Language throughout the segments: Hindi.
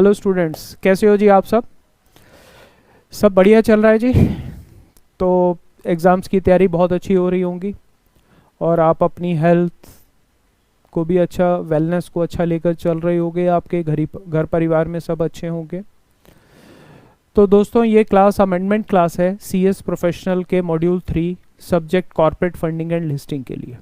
हेलो स्टूडेंट्स, कैसे हो जी? आप सब बढ़िया चल रहा है जी। तो एग्ज़ाम्स की तैयारी बहुत अच्छी हो रही होंगी और आप अपनी हेल्थ को भी अच्छा, वेलनेस को अच्छा लेकर चल रहे होंगे। आपके घर परिवार में सब अच्छे होंगे। तो दोस्तों, ये क्लास अमेंडमेंट क्लास है सीएस प्रोफेशनल के module 3 subject corporate funding and listing के लिए।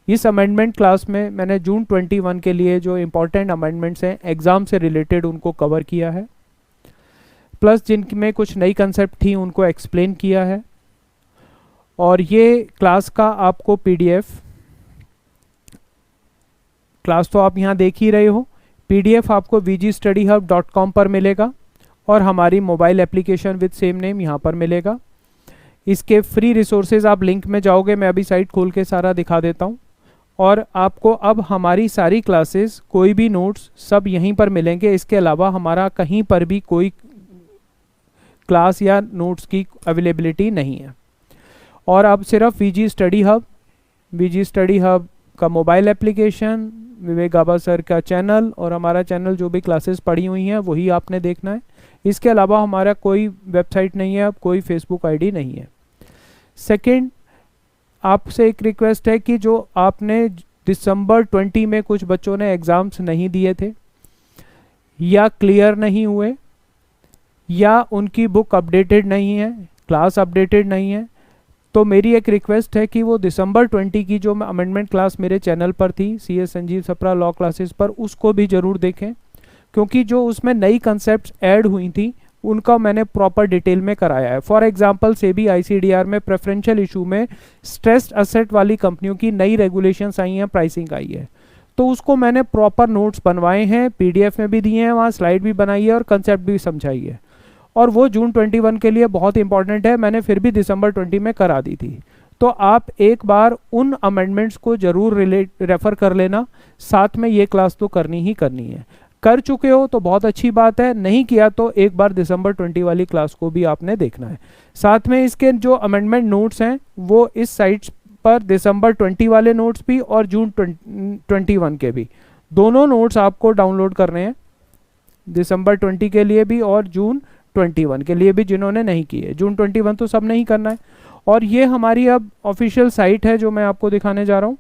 इस अमेंडमेंट क्लास में मैंने जून 21 के लिए जो इम्पोर्टेंट अमेंडमेंट्स हैं एग्ज़ाम से रिलेटेड उनको कवर किया है, प्लस जिनमें कुछ नई कंसेप्ट थी उनको एक्सप्लेन किया है। और ये क्लास का आपको पीडीएफ, क्लास तो आप यहाँ देख ही रहे हो, पीडीएफ आपको vgstudyhub.com पर मिलेगा और हमारी mobile application with same name यहाँ पर मिलेगा। इसके फ्री रिसोर्सेज आप लिंक में जाओगे, मैं अभी साइट खोल के सारा दिखा देता हूँ। और आपको अब हमारी सारी क्लासेस, कोई भी नोट्स सब यहीं पर मिलेंगे। इसके अलावा हमारा कहीं पर भी कोई क्लास या नोट्स की अवेलेबिलिटी नहीं है। और अब सिर्फ वीजी स्टडी हब का मोबाइल एप्लीकेशन, विवेक गाबा सर का चैनल और हमारा चैनल जो भी क्लासेस पढ़ी हुई हैं वही आपने देखना है। इसके अलावा हमारा कोई वेबसाइट नहीं है, अब कोई फेसबुक आईडी नहीं है। सेकंड, आपसे एक रिक्वेस्ट है कि जो आपने दिसंबर 20 में कुछ बच्चों ने एग्ज़ाम्स नहीं दिए थे या क्लियर नहीं हुए या उनकी बुक अपडेटेड नहीं है, क्लास अपडेटेड नहीं है, तो मेरी एक रिक्वेस्ट है कि वो दिसंबर 20 की जो अमेंडमेंट क्लास मेरे चैनल पर थी CS Sanjeev Sapra law classes पर, उसको भी ज़रूर देखें, क्योंकि जो उसमें नई कंसेप्ट ऐड हुई थी उनका मैंने प्रॉपर डिटेल में कराया है। फॉर एग्जांपल सेबी ICDR में प्रेफरेंशियल इशू में स्ट्रेस्ड असेट वाली कंपनियों की नई रेगुलेशंस आई हैं, प्राइसिंग आई है, तो उसको मैंने प्रॉपर नोट्स बनवाए हैं, PDF में भी दिए हैं, वहाँ स्लाइड भी बनाई है और कंसेप्ट भी समझाई है। और वो जून 21 के लिए बहुत इंपॉर्टेंट है, मैंने फिर भी दिसंबर 20 में करा दी थी। तो आप एक बार उन अमेंडमेंट्स को ज़रूर रेफ़र कर लेना, साथ में ये क्लास तो करनी ही करनी है। कर चुके हो तो बहुत अच्छी बात है, नहीं किया तो एक बार दिसंबर 20 वाली क्लास को भी आपने देखना है। साथ में इसके जो अमेंडमेंट नोट्स हैं वो इस साइट्स पर दिसंबर 20 वाले नोट्स भी और जून 21 के भी, दोनों नोट्स आपको डाउनलोड करने हैं, दिसंबर 20 के लिए भी और जून 21 के लिए भी, जिन्होंने नहीं किए। जून 21 तो सब नहीं करना है। और ये हमारी अब ऑफिशियल साइट है जो मैं आपको दिखाने जा रहा हूँ।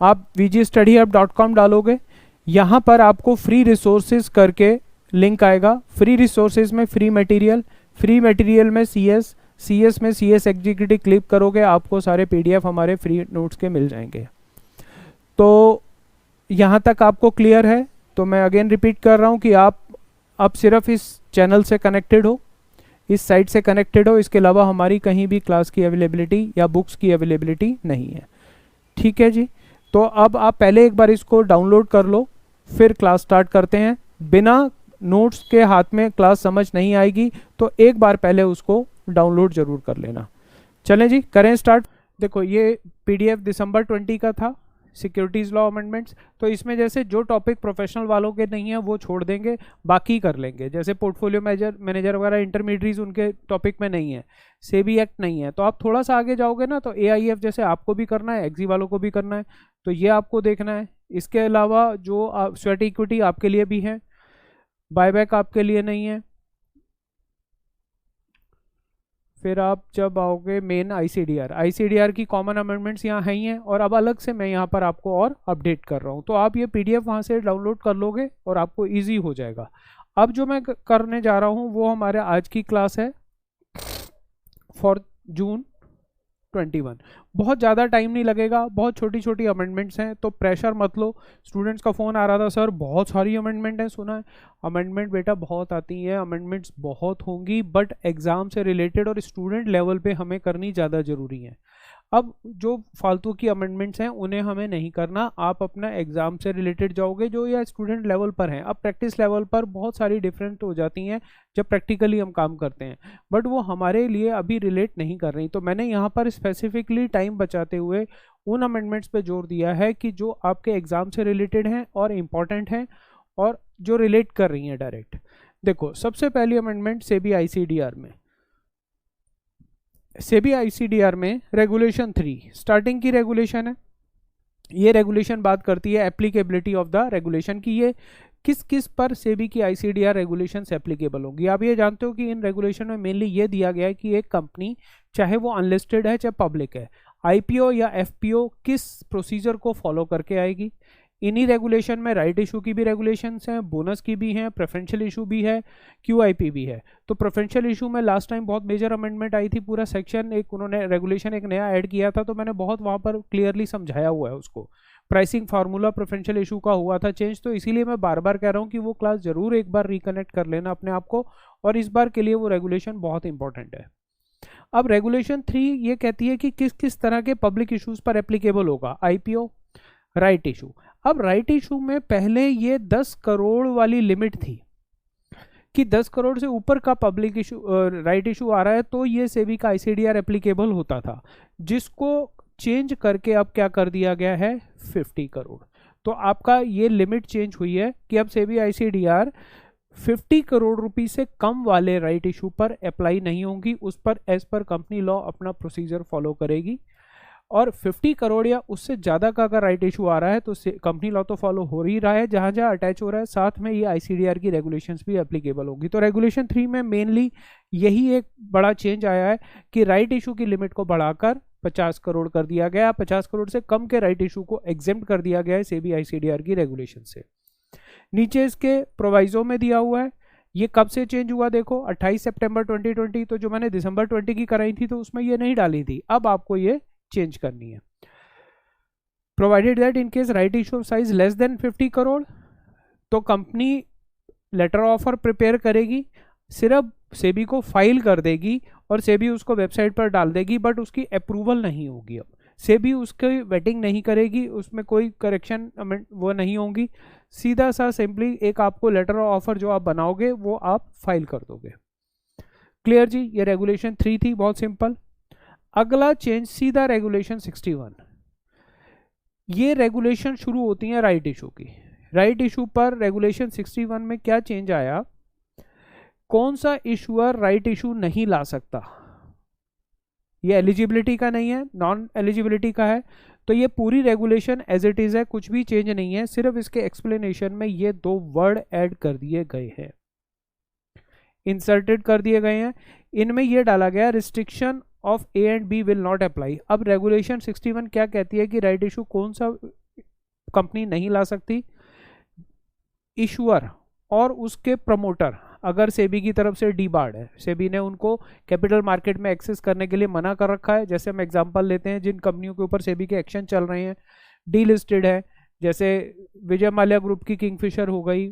आप vgstudyhub.com डालोगे, यहाँ पर आपको फ्री रिसोर्सेज करके लिंक आएगा। फ्री रिसोर्सेज में फ्री मटेरियल में CS में CS एग्जीक्यूटिव क्लिक करोगे, आपको सारे PDF हमारे फ्री नोट्स के मिल जाएंगे। तो यहाँ तक आपको क्लियर है? तो मैं अगेन रिपीट कर रहा हूँ कि आप अब सिर्फ इस चैनल से कनेक्टेड हो, इस साइट से कनेक्टेड हो, इसके अलावा हमारी कहीं भी क्लास की अवेलेबिलिटी या बुक्स की अवेलेबिलिटी नहीं है। ठीक है जी। तो अब आप पहले एक बार इसको डाउनलोड कर लो, फिर क्लास स्टार्ट करते हैं। बिना नोट्स के हाथ में क्लास समझ नहीं आएगी, तो एक बार पहले उसको डाउनलोड ज़रूर कर लेना। चलें जी, करें स्टार्ट। देखो, ये PDF दिसंबर 20 का था, सिक्योरिटीज़ लॉ अमेंडमेंट्स। तो इसमें जैसे जो टॉपिक प्रोफेशनल वालों के नहीं है वो छोड़ देंगे, बाकी कर लेंगे। जैसे पोर्टफोलियो मैनेजर वगैरह इंटरमीडिएट्स उनके टॉपिक में नहीं है, सेबी एक्ट नहीं है, तो आप थोड़ा सा आगे जाओगे ना तो AIF जैसे आपको भी करना है, एक्जी वालों को भी करना है, तो ये आपको देखना है। इसके अलावा जो स्वेट इक्विटी आपके लिए भी है, बायबैक आपके लिए नहीं है। फिर आप जब आओगे मेन ICDR की कॉमन अमेंडमेंट्स यहाँ है ही हैं, और अब अलग से मैं यहाँ पर आपको और अपडेट कर रहा हूँ। तो आप ये PDF वहाँ से डाउनलोड कर लोगे और आपको इजी हो जाएगा। अब जो मैं करने जा रहा हूँ वो हमारे आज की क्लास है फॉर जून 21। बहुत ज़्यादा टाइम नहीं लगेगा, बहुत छोटी छोटी अमेंडमेंट्स हैं, तो प्रेशर मत लो। स्टूडेंट्स का फ़ोन आ रहा था, सर बहुत सारी अमेंडमेंट है, सुना है। अमेंडमेंट बेटा बहुत आती हैं, अमेंडमेंट्स बहुत होंगी, बट एग्ज़ाम से रिलेटेड और स्टूडेंट लेवल पे हमें करनी ज़्यादा ज़रूरी है। अब जो फालतू की अमेंडमेंट्स हैं उन्हें हमें नहीं करना, आप अपना एग्ज़ाम से रिलेटेड जाओगे जो या स्टूडेंट लेवल पर हैं। अब प्रैक्टिस लेवल पर बहुत सारी डिफरेंट हो जाती हैं जब प्रैक्टिकली हम काम करते हैं, बट वो हमारे लिए अभी रिलेट नहीं कर रही। तो मैंने यहाँ पर स्पेसिफिकली टाइम बचाते हुए उन अमेंडमेंट्स पे जोर दिया है कि जो आपके एग्ज़ाम से रिलेटेड हैं और इम्पॉर्टेंट हैं और जो रिलेट कर रही हैं डायरेक्ट। देखो, सबसे पहली अमेंडमेंट सेबी ICDR में रेगुलेशन 3 स्टार्टिंग की रेगुलेशन है। ये रेगुलेशन बात करती है एप्लीकेबिलिटी ऑफ द रेगुलेशन की, ये किस किस पर सेबी की आईसीडीआर रेगुलेशंस एप्लीकेबल होंगी। आप ये जानते हो कि इन रेगुलेशन में मेनली ये दिया गया है कि एक कंपनी चाहे वो अनलिस्टेड है चाहे पब्लिक है, आईपीओ या एफपीओ किस प्रोसीजर को फॉलो करके आएगी। इन्हीं रेगुलेशन में राइट इशू की भी रेगुलेशंस हैं, बोनस की भी हैं, प्रेफरेंशियल इशू भी है, क्यूआईपी भी है। तो प्रेफरेंशियल इशू में लास्ट टाइम बहुत मेजर अमेंडमेंट आई थी, पूरा सेक्शन एक उन्होंने रेगुलेशन एक नया ऐड किया था, तो मैंने बहुत वहाँ पर क्लियरली समझाया हुआ है उसको। प्राइसिंग फार्मूला प्रेफरेंशियल इशू का हुआ था चेंज, तो इसीलिए मैं बार बार कह रहा हूँ कि वो क्लास जरूर एक बार रिकनेक्ट कर लेना अपने आप को, और इस बार के लिए वो रेगुलेशन बहुत इंपॉर्टेंट है। अब रेगुलेशन 3 ये कहती है कि किस किस तरह के पब्लिक इश्यूज पर एप्लीकेबल होगा आईपीओ, राइट इशू। अब राइट इशू में पहले ये 10 करोड़ वाली लिमिट थी कि 10 करोड़ से ऊपर का पब्लिक इशू राइट इशू आ रहा है तो ये सेबी का आईसीडीआर एप्लीकेबल होता था, जिसको चेंज करके अब क्या कर दिया गया है 50 करोड़। तो आपका ये लिमिट चेंज हुई है कि अब सेबी आईसीडीआर 50 करोड़ रुपीस से कम वाले राइट इशू पर अप्लाई नहीं होंगी, उस पर एज पर कंपनी लॉ अपना प्रोसीजर फॉलो करेगी। और 50 करोड़ या उससे ज़्यादा का अगर राइट इशू आ रहा है तो कंपनी लॉ तो फॉलो हो ही रहा है, जहाँ जहाँ अटैच हो रहा है साथ में ये आईसीडीआर की रेगुलेशंस भी एप्लीकेबल होगी। तो रेगुलेशन 3 में मेनली यही एक बड़ा चेंज आया है कि राइट इशू की लिमिट को बढ़ाकर 50 करोड़ कर दिया गया, 50 करोड़ से कम के राइट इशू को एग्जेम्प्ट कर दिया गया है सेबी आईसीडीआर की रेगुलेशन से। नीचे इसके प्रोवाइजो में दिया हुआ है, ये कब से चेंज हुआ देखो 28 सितंबर 2020, तो जो मैंने दिसंबर 20 की कराई थी तो उसमें ये नहीं डाली थी, अब आपको ये चेंज करनी है। Provided that in case right issue size less than 50 crore तो कंपनी लेटर ऑफर प्रिपेयर करेगी, सिर्फ सेबी को फाइल कर देगी और सेबी उसको वेबसाइट पर डाल देगी, बट उसकी अप्रूवल नहीं होगी। अब सेबी उसकी वेटिंग नहीं करेगी, उसमें कोई करेक्शन वो नहीं होगी, सीधा सा सिंपली एक आपको लेटर ऑफर जो आप बनाओगे वो आप फाइल कर दोगे। क्लियर जी, ये रेगुलेशन 3 थी, बहुत सिंपल। अगला चेंज सीधा रेगुलेशन 61, ये रेगुलेशन शुरू होती है राइट इशू की। राइट इशू पर रेगुलेशन 61 में क्या चेंज आया, कौन सा इशूअर राइट इशू नहीं ला सकता, ये एलिजिबिलिटी का नहीं है, नॉन एलिजिबिलिटी का है। तो ये पूरी रेगुलेशन एज इट इज है, कुछ भी चेंज नहीं है, सिर्फ इसके एक्सप्लेनेशन में ये 2 वर्ड ऐड कर दिए गए हैं, इंसर्टेड कर दिए गए हैं। इनमें ये डाला गया restriction of A and B will not apply. अब रेगुलेशन 61 क्या कहती है कि राइट इशू कौन सा कंपनी नहीं ला सकती, इशूअर और उसके प्रमोटर अगर सेबी की तरफ से डीबार्ड है, सेबी ने उनको कैपिटल मार्केट में एक्सेस करने के लिए मना कर रखा है। जैसे हम एग्जांपल लेते हैं, जिन कंपनियों के ऊपर सेबी के एक्शन चल रहे हैं, डी लिस्टेड है, जैसे विजय माल्या ग्रुप की किंगफिशर हो गई,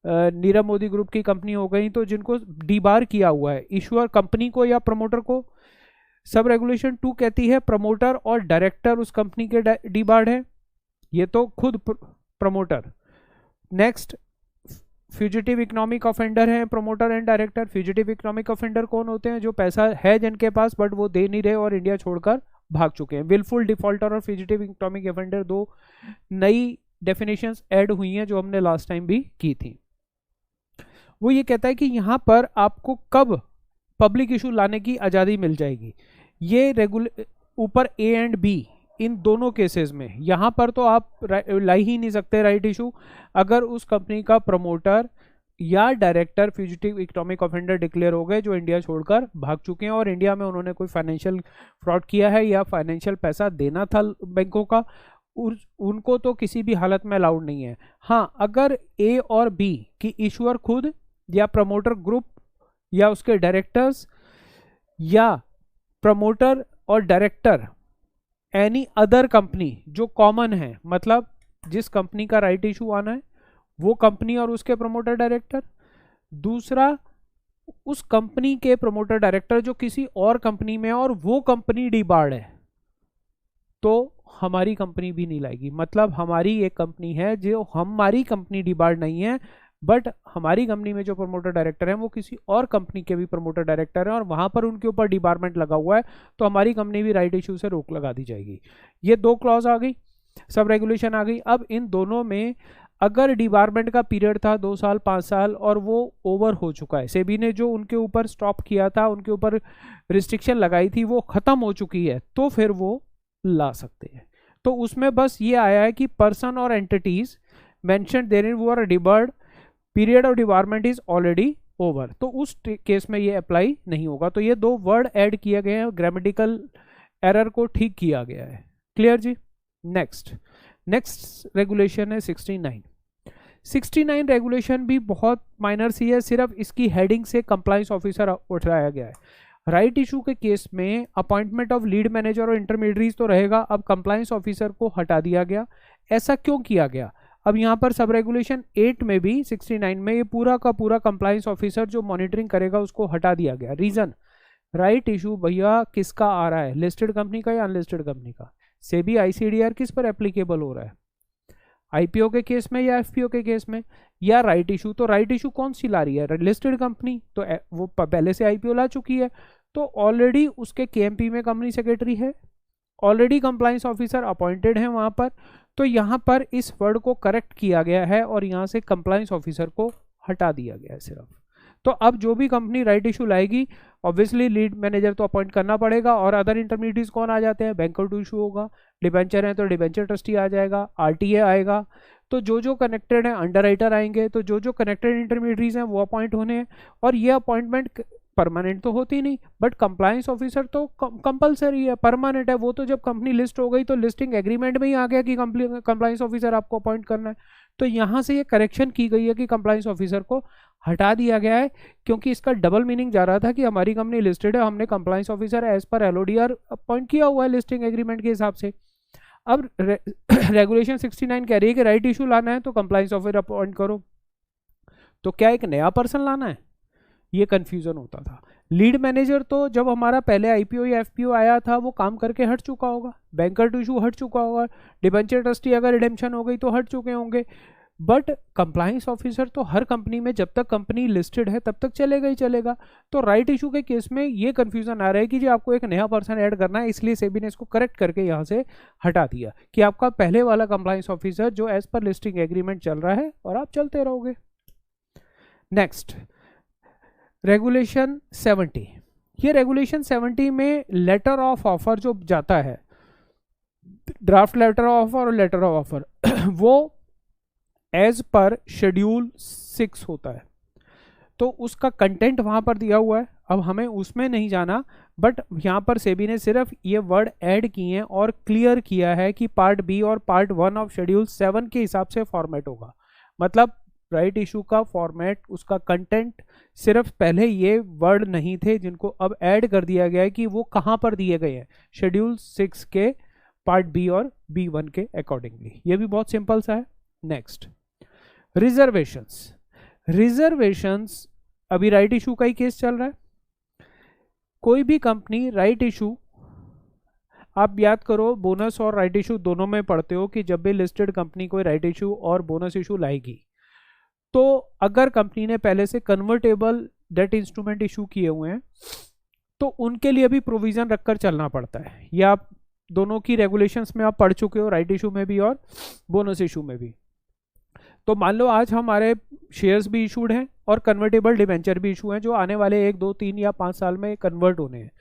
नीरव मोदी ग्रुप की कंपनी हो गई, तो जिनको डीबार किया हुआ है इशूअर कंपनी को या प्रमोटर को। सब रेगुलेशन 2 कहती है प्रमोटर और डायरेक्टर उस कंपनी के डीबार्ड है, ये तो खुद promoter. Next fugitive economic offender है promoter and director. Fugitive economic offender कौन होते हैं, जो पैसा है जिनके पास बट वो दे नहीं रहे और इंडिया छोड़कर भाग चुके हैं। विलफुल डिफॉल्टर और फ्यूजिटिव इकोनॉमिक ऑफेंडर 2 नई डेफिनेशंस ऐड हुई हैं जो हमने लास्ट टाइम भी की थी। वो ये कहता है कि यहाँ पर आपको कब पब्लिक इशू लाने की आज़ादी मिल जाएगी। ये ऊपर ए एंड बी इन दोनों केसेस में, यहाँ पर तो आप ला ही नहीं सकते राइट इशू अगर उस कंपनी का प्रमोटर या director fugitive economic offender declare हो गए जो इंडिया छोड़कर भाग चुके हैं और इंडिया में उन्होंने कोई फाइनेंशियल फ्रॉड किया है या फाइनेंशियल पैसा देना था बैंकों का, उनको तो किसी भी हालत में अलाउड नहीं है। हाँ, अगर ए और बी की इशूअर खुद या प्रमोटर ग्रुप या उसके डायरेक्टर्स या प्रमोटर और डायरेक्टर एनी अदर कंपनी जो कॉमन है, मतलब जिस कंपनी का राइट इशू आना है वो कंपनी और उसके प्रमोटर डायरेक्टर, दूसरा उस कंपनी के प्रमोटर डायरेक्टर जो किसी और कंपनी में और वो कंपनी डीबार्ड है, तो हमारी कंपनी भी नहीं लाएगी। मतलब हमारी एक कंपनी है जो हमारी कंपनी डीबार्ड नहीं है, बट हमारी कंपनी में जो प्रमोटर डायरेक्टर हैं वो किसी और कंपनी के भी प्रमोटर डायरेक्टर हैं और वहां पर उनके ऊपर डिबारमेंट लगा हुआ है, तो हमारी कंपनी भी राइट इशू से रोक लगा दी जाएगी। ये 2 क्लॉज आ गई, सब रेगुलेशन आ गई। अब इन दोनों में अगर डिबारमेंट का पीरियड था 2 साल 5 साल और वो ओवर हो चुका है, सेबी ने जो उनके ऊपर स्टॉप किया था, उनके ऊपर रिस्ट्रिक्शन लगाई थी, वो खत्म हो चुकी है, तो फिर वो ला सकते हैं। तो उसमें बस ये आया है कि पर्सन और एंटिटीज मेंशन देयर वो are debarred, period of debarment is already over, तो उस केस में ये अप्लाई नहीं होगा। तो ये दो वर्ड ऐड किए गए हैं, ग्रामेटिकल एरर को ठीक किया गया है। क्लियर जी। नेक्स्ट रेगुलेशन है 69 रेगुलेशन भी बहुत माइनर सी है, सिर्फ इसकी हेडिंग से कंप्लायंस ऑफिसर उठाया गया है। राइट इशू के केस में अपॉइंटमेंट ऑफ लीड मैनेजर और इंटरमीडिएट्स तो रहेगा, अब कंप्लायंस ऑफिसर को हटा दिया गया। ऐसा क्यों किया गया? अब यहाँ पर सब रेगुलेशन 8 में भी 69 में ये पूरा का पूरा कंप्लायंस ऑफिसर जो मॉनिटरिंग करेगा उसको हटा दिया गया। रीजन, राइट इशू भैया किसका आ रहा है, लिस्टेड कंपनी का या अनलिस्टेड कंपनी का? सेबी आईसीडीआर किस पर एप्लीकेबल हो रहा है, आईपीओ के केस में या एफपीओ के केस में, या राइट इशू? तो राइट इशू कौन सी ला रही है, लिस्टेड कंपनी, तो वो पहले से आईपीओ ला चुकी है, तो ऑलरेडी उसके केएमपी में कंपनी सेक्रेटरी है, ऑलरेडी कंप्लायंस ऑफिसर अपॉइंटेड है वहां पर। तो यहाँ पर इस वर्ड को करेक्ट किया गया है और यहाँ से कंप्लायंस ऑफिसर को हटा दिया गया है सिर्फ। तो अब जो भी कंपनी राइट इशू लाएगी ऑब्वियसली लीड मैनेजर तो अपॉइंट करना पड़ेगा, और अदर इंटरमीडिएट्स कौन आ जाते हैं, बैंकर टू इशू होगा, डिबेंचर है तो डिबेंचर ट्रस्टी आ जाएगा, आरटीए आएगा, तो जो कनेक्टेड है अंडरराइटर आएंगे, तो जो कनेक्टेड इंटरमीडिएट्स हैं वो अपॉइंट होने हैं। और ये अपॉइंटमेंट परमानेंट तो होती नहीं, बट कंप्लायंस ऑफिसर तो कंपलसरी है, परमानेंट है। वो तो जब कंपनी लिस्ट हो गई तो लिस्टिंग एग्रीमेंट में ही आ गया कि कंप्लायंस ऑफिसर आपको अपॉइंट करना है। तो यहाँ से ये करेक्शन की गई है कि कंप्लायंस ऑफिसर को हटा दिया गया है, क्योंकि इसका डबल मीनिंग जा रहा था कि हमारी कंपनी लिस्टेड है, हमने compliance officer as per LODR appoint किया हुआ है लिस्टिंग एग्रीमेंट के हिसाब से। अब रेगुलेशन 69 कह रही है कि राइट इशू लाना है तो कंप्लायंस ऑफिसर अपॉइंट करो, तो क्या एक नया पर्सन लाना है? ये कंफ्यूजन होता था। लीड मैनेजर तो जब हमारा पहले आईपीओ या एफपीओ आया था वो काम करके हट चुका होगा, बैंकर टू इशू हट चुका होगा, डिबेंचर ट्रस्टी अगर रिडेम्पशन हो गई तो हट चुके होंगे, बट कंप्लायंस ऑफिसर तो हर कंपनी में जब तक कंपनी लिस्टेड है तब तक चलेगा ही चलेगा। तो राइट इशू के केस में ये कंफ्यूजन आ रहा है कि जी आपको एक नया पर्सन ऐड करना है, इसलिए सेबी ने इसको करेक्ट करके यहाँ से हटा दिया कि आपका पहले वाला कंप्लायंस ऑफिसर जो एज पर लिस्टिंग एग्रीमेंट चल रहा है और आप चलते रहोगे। नेक्स्ट रेगुलेशन 70, ये रेगुलेशन 70 में लेटर ऑफ ऑफर जो जाता है, ड्राफ्ट लेटर ऑफ ऑफर और लेटर ऑफ ऑफर वो एज पर शेड्यूल 6 होता है, तो उसका कंटेंट वहां पर दिया हुआ है। अब हमें उसमें नहीं जाना, बट यहाँ पर सेबी ने सिर्फ ये वर्ड ऐड किए हैं और क्लियर किया है कि पार्ट बी और पार्ट 1 ऑफ शेड्यूल 7 के हिसाब से फॉर्मेट होगा। मतलब राइट इशू का फॉर्मेट, उसका कंटेंट, सिर्फ पहले ये वर्ड नहीं थे जिनको अब ऐड कर दिया गया है कि वो कहाँ पर दिए गए हैं, शेड्यूल 6 के पार्ट बी और B1 के अकॉर्डिंगली। ये भी बहुत सिंपल सा है। नेक्स्ट रिजर्वेशंस अभी राइट इशू का ही केस चल रहा है। कोई भी कंपनी राइट इशू, आप याद करो बोनस और राइट इशू दोनों में पढ़ते हो कि जब भी लिस्टेड कंपनी कोई राइट इशू और बोनस इशू लाएगी, तो अगर कंपनी ने पहले से कन्वर्टेबल डेट इंस्ट्रूमेंट इशू किए हुए हैं तो उनके लिए भी प्रोविजन रखकर चलना पड़ता है। ये आप दोनों की रेगुलेशंस में आप पढ़ चुके हो, राइट इशू में भी और बोनस इशू में भी। तो मान लो आज हमारे शेयर्स भी इशूड हैं और कन्वर्टेबल डिबेंचर भी इशू हैं जो आने वाले 1, 2, 3 या 5 साल में कन्वर्ट होने हैं।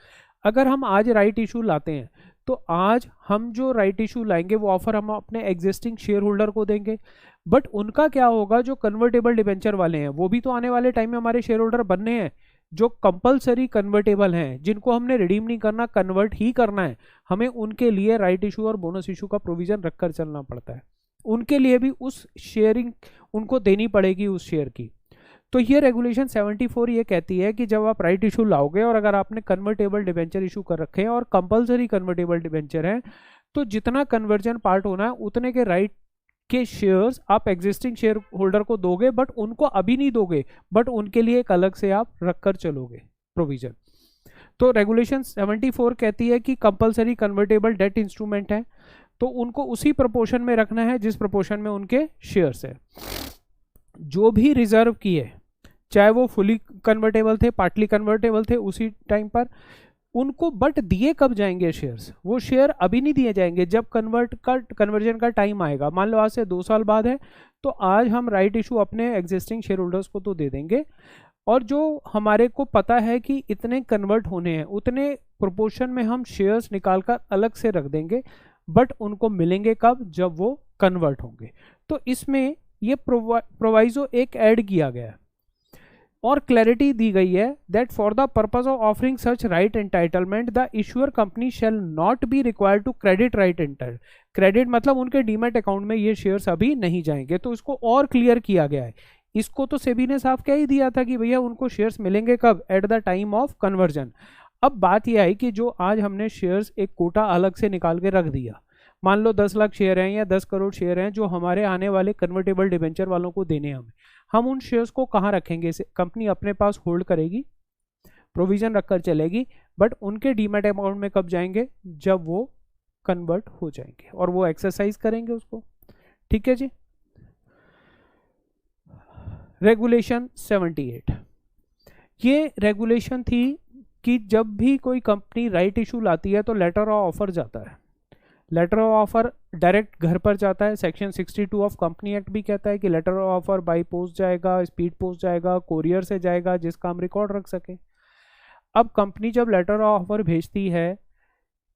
अगर हम आज राइट इशू लाते हैं तो आज हम जो राइट इशू लाएंगे वो ऑफर हम अपने एग्जिस्टिंग शेयर होल्डर को देंगे, बट उनका क्या होगा, जो कन्वर्टेबल डिबेंचर वाले हैं वो भी तो आने वाले टाइम में हमारे शेयर होल्डर बनने हैं। जो कंपलसरी कन्वर्टेबल हैं, जिनको हमने रिडीम नहीं करना, कन्वर्ट ही करना है, हमें उनके लिए राइट इशू और बोनस इशू का प्रोविजन रखकर चलना पड़ता है। उनके लिए भी उस शेयरिंग उनको देनी पड़ेगी उस शेयर की। तो ये रेगुलेशन 74 ये कहती है कि जब आप राइट इशू लाओगे और अगर आपने कन्वर्टेबल डिबेंचर इशू कर रखे हैं और कंपलसरी कन्वर्टेबल डिबेंचर हैं, तो जितना कन्वर्जन पार्ट होना है उतने के राइट के शेयर्स आप एग्जिस्टिंग शेयर होल्डर को दोगे, बट उनको अभी नहीं दोगे, बट उनके लिए एक अलग से आप रखकर चलोगे प्रोविजन। तो रेगुलेशन 74 कहती है कि कंपलसरी कन्वर्टेबल डेट इंस्ट्रूमेंट है तो उनको उसी प्रोपोर्शन में रखना है जिस प्रोपोर्शन में उनके शेयर्स है। जो भी रिजर्व किए, चाहे वो फुली कन्वर्टेबल थे, पार्टली कन्वर्टेबल थे उसी टाइम पर, उनको बट दिए कब जाएंगे शेयर्स? वो शेयर अभी नहीं दिए जाएंगे, जब कन्वर्जन का टाइम आएगा। मान लो आज से 2 साल बाद है तो आज हम राइट इशू अपने एग्जिस्टिंग शेयर होल्डर्स को तो दे देंगे, और जो हमारे को पता है कि इतने कन्वर्ट होने हैं उतने प्रोपोर्शन में हम शेयर्स निकाल कर अलग से रख देंगे, बट उनको मिलेंगे कब? जब वो कन्वर्ट होंगे। तो इसमें ये प्रोवाइजो एक ऐड किया गया है और क्लैरिटी दी गई है that for the purpose of offering such right entitlement the issuer company shall not be required to credit right entitle. Credit मतलब उनके डीमैट अकाउंट में ये शेयर्स अभी नहीं जाएंगे, तो इसको और क्लियर किया गया है। इसको तो सेबी ने साफ कह ही दिया था कि भैया उनको शेयर्स मिलेंगे कब, at the time of conversion. अब बात यह है कि जो आज हमने शेयर्स एक कोटा अलग से निकाल के रख दिया, मान लो 10 लाख शेयर हैं या 10 करोड़ शेयर हैं जो हमारे आने वाले कन्वर्टेबल डिबेंचर वालों को देने हमें, हम उन शेयर्स को कहाँ रखेंगे? कंपनी अपने पास होल्ड करेगी, प्रोविजन रखकर चलेगी, बट उनके डीमैट अकाउंट में कब जाएंगे? जब वो कन्वर्ट हो जाएंगे और वो एक्सरसाइज करेंगे उसको। ठीक है जी। रेगुलेशन 78, ये रेगुलेशन थी कि जब भी कोई कंपनी राइट इशू लाती है तो लेटर ऑफ ऑफर जाता है। लेटर ऑफ ऑफर डायरेक्ट घर पर जाता है। सेक्शन 62 ऑफ कंपनी एक्ट भी कहता है कि letter of offer by post जाएगा, स्पीड पोस्ट जाएगा, कोरियर से जाएगा, जिसका हम रिकॉर्ड रख सके। अब कंपनी जब लेटर ऑफ ऑफर भेजती है,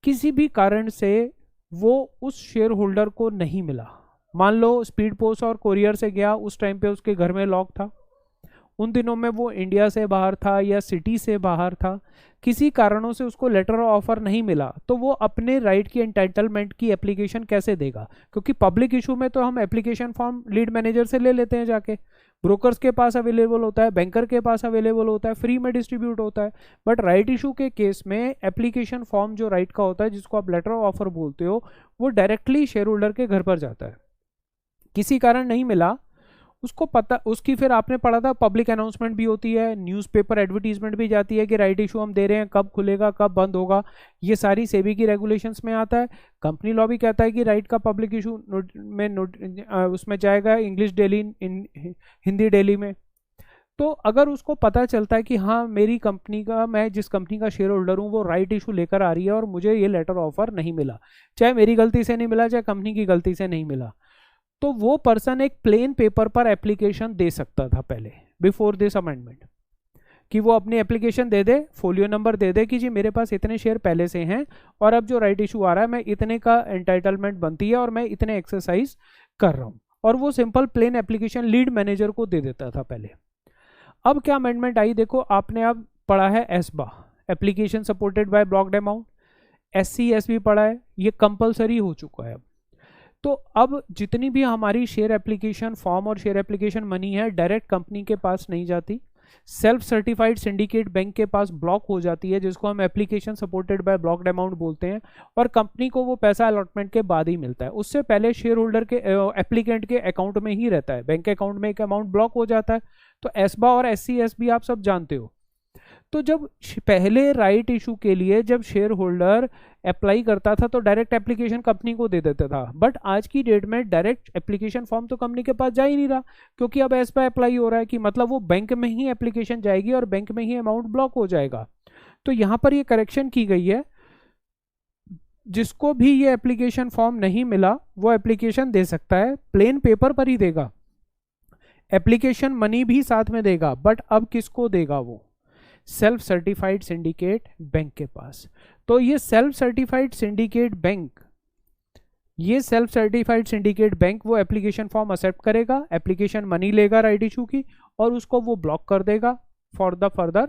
किसी भी कारण से वो उस शेयर होल्डर को नहीं मिला, मान लो स्पीड पोस्ट और कोरियर से गया, उस टाइम पे उसके घर में लॉक था, उन दिनों में वो इंडिया से बाहर था या सिटी से बाहर था, किसी कारणों से उसको लेटर ऑफ ऑफर नहीं मिला, तो वो अपने राइट की एंटाइटलमेंट की एप्लीकेशन कैसे देगा? क्योंकि पब्लिक इशू में तो हम एप्लीकेशन फॉर्म लीड मैनेजर से ले लेते हैं जाके, ब्रोकर्स के पास अवेलेबल होता है, बैंकर के पास अवेलेबल होता है, फ्री में डिस्ट्रीब्यूट होता है। बट राइट इशू के केस में एप्लीकेशन फॉर्म जो राइट का होता है, जिसको आप लेटर ऑफ ऑफर बोलते हो, वो डायरेक्टली शेयर होल्डर के घर पर जाता है। किसी कारण नहीं मिला उसको, पता उसकी फिर आपने पढ़ा था पब्लिक अनाउंसमेंट भी होती है, न्यूज़पेपर एडवर्टीजमेंट भी जाती है कि राइट इशू हम दे रहे हैं, कब खुलेगा कब बंद होगा, ये सारी सेबी की रेगुलेशंस में आता है। कंपनी लॉ भी कहता है कि राइट का पब्लिक इशू में उसमें जाएगा, इंग्लिश डेली, हिंदी डेली में। तो अगर उसको पता चलता है कि हाँ मेरी कंपनी का, मैं जिस कंपनी का शेयर होल्डर हूँ वो राइट इशू लेकर आ रही है और मुझे ये लेटर ऑफर नहीं मिला, चाहे मेरी गलती से नहीं मिला चाहे कंपनी की गलती से नहीं मिला, तो वो पर्सन एक प्लेन पेपर पर एप्लीकेशन दे सकता था पहले, बिफोर दिस अमेंडमेंट, कि वो अपनी एप्लीकेशन दे दे, फोलियो नंबर दे दे कि जी मेरे पास इतने शेयर पहले से हैं और अब जो राइट इशू आ रहा है मैं इतने का एंटाइटलमेंट बनती है और मैं इतने एक्सरसाइज कर रहा हूँ, और वो simple plain application lead manager को दे देता था पहले। अब क्या अमेंडमेंट आई देखो, आपने अब पढ़ा है ASBA, application supported by blocked amount, SCS भी पढ़ा है, ये कंपलसरी हो चुका है अब। तो अब जितनी भी हमारी शेयर एप्लीकेशन फॉर्म और शेयर एप्लीकेशन मनी है, डायरेक्ट कंपनी के पास नहीं जाती, सेल्फ सर्टिफाइड सिंडिकेट बैंक के पास ब्लॉक हो जाती है, जिसको हम application supported by blocked amount बोलते हैं, और कंपनी को वो पैसा अलॉटमेंट के बाद ही मिलता है, उससे पहले शेयर होल्डर के एप्लीकेंट के अकाउंट में ही रहता है, बैंक अकाउंट में एक अमाउंट ब्लॉक हो जाता है। तो एसबा और SCS भी आप सब जानते हो। तो जब पहले राइट इशू के लिए जब शेयर होल्डर अप्लाई करता था तो डायरेक्ट एप्लीकेशन कंपनी को दे देता था, बट आज की डेट में डायरेक्ट एप्लीकेशन फॉर्म तो कंपनी के पास जा ही नहीं रहा, क्योंकि अब एसबा अप्लाई हो रहा है, कि मतलब वो बैंक में ही एप्लीकेशन जाएगी और बैंक में ही अमाउंट ब्लॉक हो जाएगा। तो यहाँ पर ये करेक्शन की गई है, जिसको भी ये एप्लीकेशन फॉर्म नहीं मिला वो एप्लीकेशन दे सकता है, प्लेन पेपर पर ही देगा, एप्लीकेशन मनी भी साथ में देगा, बट अब किसको देगा? वो सेल्फ सर्टिफाइड सिंडिकेट बैंक के पास। तो ये सेल्फ सर्टिफाइड सिंडिकेट बैंक, ये सेल्फ सर्टिफाइड सिंडिकेट बैंक वो एप्लीकेशन फॉर्म एक्सेप्ट करेगा, एप्लीकेशन मनी लेगा राइट इशू की, और उसको वो ब्लॉक कर देगा फॉर द फर्दर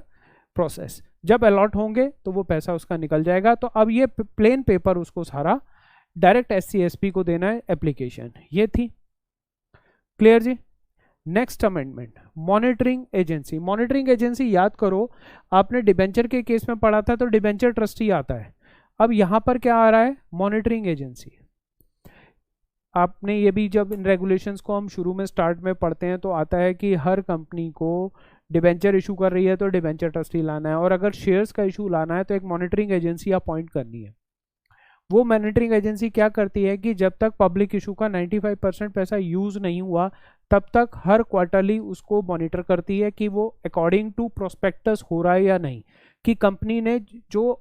प्रोसेस। जब अलॉट होंगे तो वो पैसा उसका निकल जाएगा। तो अब ये प्लेन पेपर उसको सारा डायरेक्ट SCSP को देना है एप्लीकेशन। ये थी क्लियर जी। Next amendment, monitoring agency. Monitoring agency याद करो, आपने डिबेंचर के केस में पढ़ा था तो डिबेंचर ट्रस्टी आता है, अब यहां पर क्या आ रहा है? Monitoring agency. आपने ये भी जब इन रेगुलेशंस को हम शुरू में स्टार्ट में पढ़ते हैं तो आता है कि हर कंपनी को डिबेंचर इशू कर रही है तो डिबेंचर ट्रस्टी लाना है, और अगर शेयर्स का इशू लाना है तो एक मॉनिटरिंग एजेंसी अपॉइंट करनी है। वो मॉनिटरिंग एजेंसी क्या करती है कि जब तक पब्लिक इशू का 95% पैसा यूज नहीं हुआ तब तक हर क्वार्टरली उसको मॉनिटर करती है कि वो अकॉर्डिंग टू प्रोस्पेक्टस हो रहा है या नहीं, कि कंपनी ने जो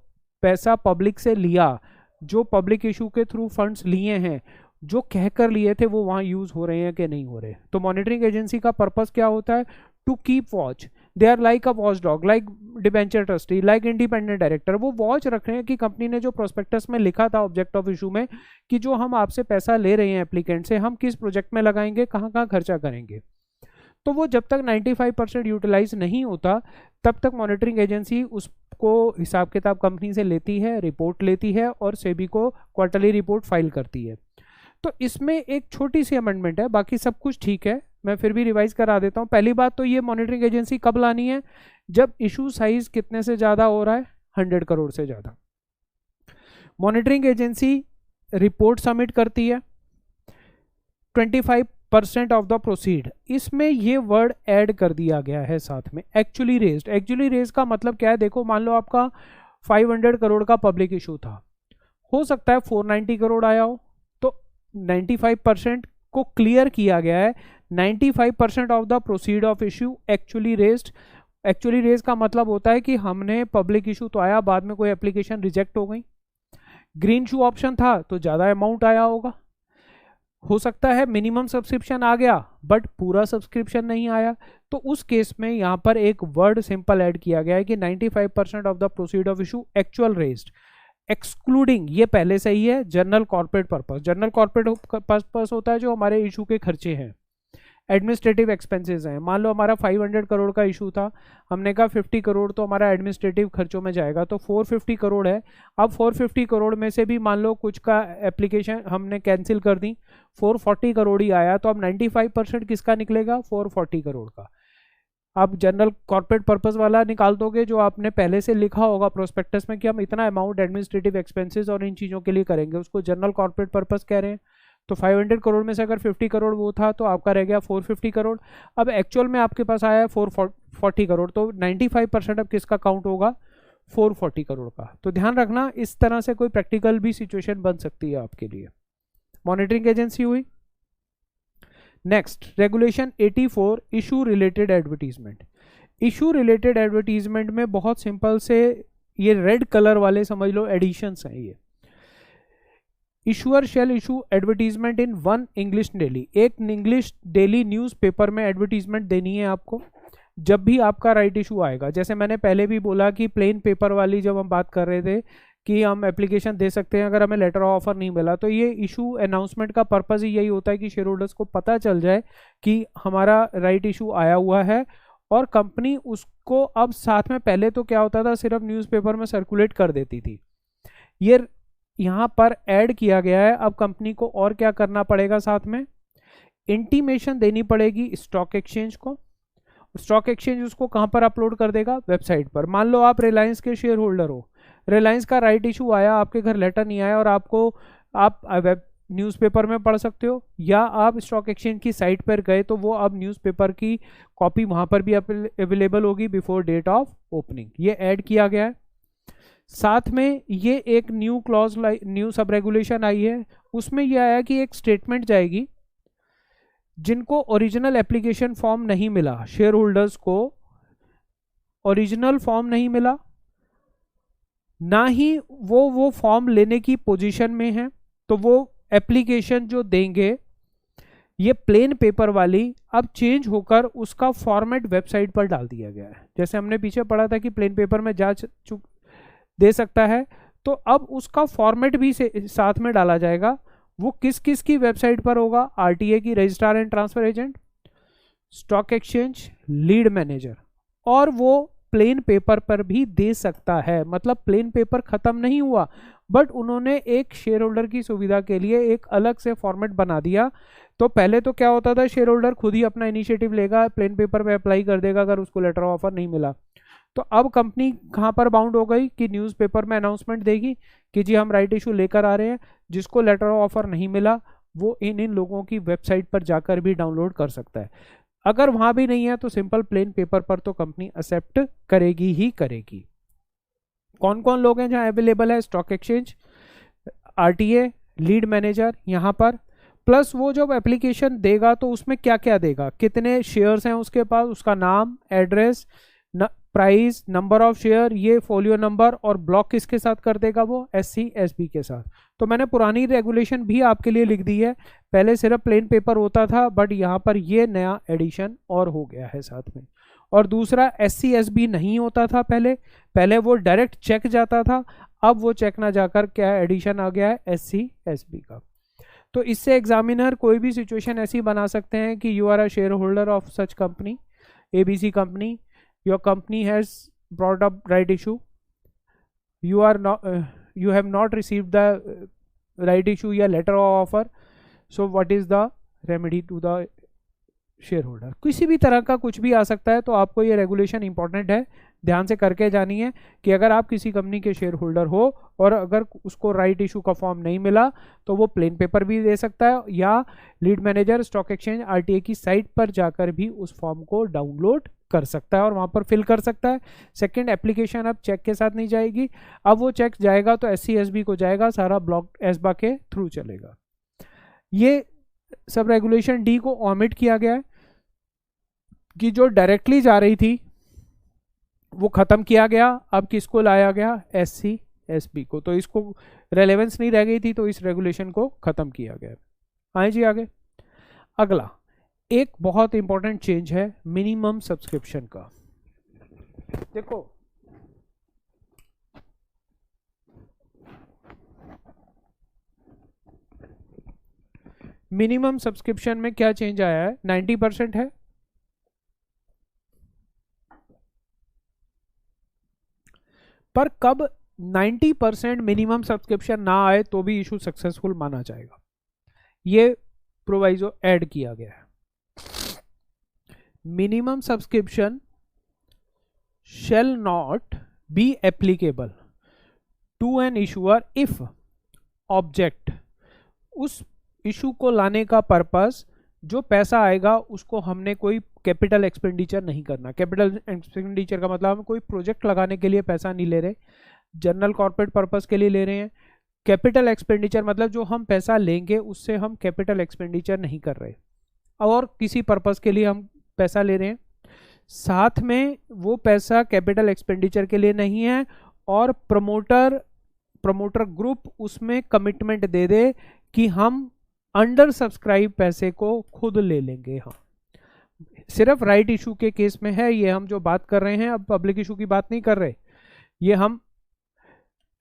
पैसा पब्लिक से लिया, जो पब्लिक इशू के थ्रू फंड्स लिए हैं, जो कहकर लिए थे, वो वहाँ यूज हो रहे हैं कि नहीं हो रहे। तो मॉनिटरिंग एजेंसी का पर्पस क्या होता है? To keep watch they are like a watch dog, like debenture trustee, like independent director. वो वॉच रख रहे हैं कि कंपनी ने जो प्रोस्पेक्टस में लिखा था ऑब्जेक्ट ऑफ इशू में कि जो हम आपसे पैसा ले रहे हैं एप्लीकेंट से, हम किस प्रोजेक्ट में लगाएंगे, कहाँ कहाँ खर्चा करेंगे। तो वो जब तक 95% यूटिलाइज नहीं होता तब तक मॉनिटरिंग एजेंसी उसको हिसाब किताब कंपनी से लेती है, रिपोर्ट लेती है और सेबी को क्वार्टरली रिपोर्ट फाइल करती है। तो इसमें एक छोटी सी अमेंडमेंट है, बाकी सब कुछ ठीक है, मैं फिर भी रिवाइज करा देता हूँ। पहली बात तो ये मॉनिटरिंग एजेंसी कब लानी है, जब इशू साइज कितने से ज़्यादा हो रहा है, 100 करोड़ से ज़्यादा। मॉनिटरिंग एजेंसी रिपोर्ट सबमिट करती है, 25% ऑफ द प्रोसीड। इसमें ये वर्ड ऐड कर दिया गया है साथ में, एक्चुअली रेज्ड। एक्चुअली रेज का मतलब क्या है, देखो मान लो आपका 500 करोड़ का पब्लिक इशू था, हो सकता है 490 करोड़ आया हो, तो 95% को क्लियर किया गया है। 95% of the proceed of issue actually raised. Actually raise का मतलब होता है कि हमने पब्लिक इशू तो आया, बाद में कोई एप्लीकेशन रिजेक्ट हो गई, ग्रीन शू ऑप्शन था तो ज़्यादा अमाउंट आया होगा, हो सकता है मिनिमम सब्सक्रिप्शन आ गया बट पूरा सब्सक्रिप्शन नहीं आया। तो उस केस में यहाँ पर एक वर्ड सिंपल ऐड किया गया है कि 95% of the proceed of issue actual raised, excluding, ये पहले से ही है, general corporate purpose. General corporate purpose होता है जो हमारे इशू के खर्चे हैं, एडमिनिस्ट्रेटिव एक्सपेंसेस हैं। मान लो हमारा 500 करोड़ का इशू था, हमने कहा 50 करोड़ तो हमारा एडमिनिस्ट्रेटिव खर्चों में जाएगा, तो 450 करोड़ है। अब 450 करोड़ में से भी मान लो कुछ का एप्लीकेशन हमने कैंसिल कर दी, 440 करोड़ ही आया, तो अब 95% किसका निकलेगा, 440 करोड़ का। आप जनरल कॉर्पोरेट पर्पस वाला निकाल दोगे जो आपने पहले से लिखा होगा प्रोस्पेक्टस में कि हम इतना अमाउंट एडमिनिस्ट्रेटिव एक्सपेंसेस और इन चीज़ों के लिए करेंगे, उसको जनरल कॉर्पोरेट पर्पस कह रहे हैं। तो 500 करोड़ में से अगर 50 करोड़ वो था तो आपका रह गया 450 करोड़। अब एक्चुअल में आपके पास आया है 440 करोड़, तो 95% अब किसका काउंट होगा, 440 करोड़ का। तो ध्यान रखना, इस तरह से कोई प्रैक्टिकल भी सिचुएशन बन सकती है आपके लिए। मॉनिटरिंग एजेंसी हुई। Next regulation 84, issue related advertisement. Issue related advertisement में बहुत सिंपल से ये रेड कलर वाले समझ लो एडिशंस हैं। ये issuer shall issue advertisement in one English daily, एक इंग्लिश डेली न्यूज़पेपर में एडवर्टीजमेंट देनी है आपको जब भी आपका राइट इशू आएगा। जैसे मैंने पहले भी बोला कि प्लेन पेपर वाली जब हम बात कर रहे थे कि हम एप्लीकेशन दे सकते हैं अगर हमें लेटर ऑफ ऑफर नहीं मिला, तो ये इशू अनाउंसमेंट का पर्पस ही यही होता है कि शेयर होल्डर्स को पता चल जाए कि हमारा राइट इशू आया हुआ है, और कंपनी उसको अब साथ में, पहले तो क्या होता था सिर्फ न्यूज़पेपर में सर्कुलेट कर देती थी, ये यहाँ पर ऐड किया गया है। अब कंपनी को और क्या करना पड़ेगा, साथ में इंटीमेशन देनी पड़ेगी स्टॉक एक्सचेंज को। स्टॉक एक्सचेंज उसको कहाँ पर अपलोड कर देगा, वेबसाइट पर। मान लो आप रिलायंस के शेयर होल्डर हो, रिलायंस का राइट इशू आया, आपके घर लेटर नहीं आया और आपको आप वेब न्यूज़पेपर में पढ़ सकते हो, या आप स्टॉक एक्सचेंज की साइट पर गए तो वो अब न्यूज़पेपर की कॉपी वहाँ पर भी अवेलेबल होगी बिफोर डेट ऑफ ओपनिंग। ये ऐड किया गया है। साथ में ये एक new clause, new sub regulation आई है, उसमें यह आया कि एक स्टेटमेंट जाएगी जिनको ओरिजिनल एप्लीकेशन फॉर्म नहीं मिला, शेयर होल्डर्स को ओरिजिनल फॉर्म नहीं मिला, ना ही वो फॉर्म लेने की पोजीशन में है, तो वो एप्लीकेशन जो देंगे ये प्लेन पेपर वाली अब चेंज होकर उसका फॉर्मेट वेबसाइट पर डाल दिया गया है। जैसे हमने पीछे पढ़ा था कि प्लेन पेपर में दे सकता है, तो अब उसका फॉर्मेट भी साथ में डाला जाएगा। वो किस किस की वेबसाइट पर होगा, आरटीए की, registrar and transfer agent, stock exchange, lead manager, और वो प्लेन पेपर पर भी दे सकता है। मतलब प्लेन पेपर खत्म नहीं हुआ, बट उन्होंने एक शेयर होल्डर की सुविधा के लिए एक अलग से फॉर्मेट बना दिया। तो पहले तो क्या होता था, शेयर होल्डर खुद ही अपना इनिशिएटिव लेगा, प्लेन पेपर पे अप्लाई कर देगा अगर उसको लेटर ऑफ ऑफर नहीं मिला। तो अब कंपनी कहाँ पर बाउंड हो गई कि न्यूज़पेपर में अनाउंसमेंट देगी कि जी हम राइट इशू लेकर आ रहे हैं, जिसको लेटर ऑफ ऑफर नहीं मिला वो इन लोगों की वेबसाइट पर जाकर भी डाउनलोड कर सकता है। अगर वहाँ भी नहीं है तो सिंपल प्लेन पेपर पर तो कंपनी एक्सेप्ट करेगी ही करेगी। कौन कौन लोग हैं जहाँ अवेलेबल है, stock exchange, RTA, lead manager यहाँ पर, प्लस वो जब एप्लीकेशन देगा तो उसमें क्या क्या देगा, कितने शेयर्स हैं उसके पास, उसका नाम, address, price, number of share, ये फोलियो नंबर, और ब्लॉक किसके साथ कर देगा वो, SC SB के साथ। तो मैंने पुरानी रेगुलेशन भी आपके लिए लिख दी है, पहले सिर्फ प्लेन पेपर होता था, बट यहाँ पर ये नया एडिशन और हो गया है साथ में। और दूसरा SC SB नहीं होता था पहले वो डायरेक्ट चेक जाता था, अब वो चेक ना जाकर क्या एडिशन आ गया है, SC SB का। तो इससे एग्जामिनर कोई भी सिचुएशन ऐसी बना सकते हैं कि you are a share holder of such company, ABC company, your company has brought up right issue, you have not received the right issue या letter of offer, so what is the remedy to the shareholder। किसी भी तरह का कुछ भी आ सकता है, तो आपको ये रेगुलेशन इंपॉर्टेंट है, ध्यान से करके जानी है कि अगर आप किसी कंपनी के शेयर होल्डर हो और अगर उसको राइट इशू का फॉर्म नहीं मिला तो वो प्लेन पेपर भी दे सकता है, या lead manager stock exchange RTA की साइट पर जाकर भी उस फॉर्म को डाउनलोड कर सकता है और वहां पर फिल कर सकता है। सेकंड, एप्लीकेशन अब चेक के साथ नहीं जाएगी, अब वो चेक जाएगा तो SC SB को जाएगा, सारा ब्लॉक एसबा के थ्रू चलेगा। ये सब रेगुलेशन D को ओमिट किया गया है कि जो डायरेक्टली जा रही थी वो खत्म किया गया, अब किसको लाया गया, SC SB को, तो इसको रेलेवेंस नहीं रह गई थी तो इस रेगुलेशन को खत्म किया गया। आए जी आगे। अगला एक बहुत इंपॉर्टेंट चेंज है मिनिमम सब्सक्रिप्शन का। देखो मिनिमम सब्सक्रिप्शन में क्या चेंज आया है, 90% है, पर कब 90% मिनिमम सब्सक्रिप्शन ना आए तो भी इशू सक्सेसफुल माना जाएगा, ये प्रोवाइजो ऐड किया गया है। Minimum subscription shall not be applicable to an issuer if object, उस इशू को लाने का पर्पस, जो पैसा आएगा उसको हमने कोई कैपिटल एक्सपेंडिचर नहीं करना। कैपिटल एक्सपेंडिचर का मतलब हम कोई प्रोजेक्ट लगाने के लिए पैसा नहीं ले रहे, जनरल कॉर्पोरेट पर्पस के लिए ले रहे हैं। कैपिटल एक्सपेंडिचर मतलब जो हम पैसा लेंगे उससे हम कैपिटल एक्सपेंडिचर नहीं कर रहे और किसी पर्पस के लिए हम पैसा ले रहे हैं, साथ में वो पैसा कैपिटल एक्सपेंडिचर के लिए नहीं है और प्रमोटर ग्रुप उसमें कमिटमेंट दे दे कि हम अंडर सब्सक्राइब पैसे को खुद ले लेंगे। हाँ, सिर्फ राइट इशू के केस में है ये हम जो बात कर रहे हैं, अब पब्लिक इशू की बात नहीं कर रहे, ये हम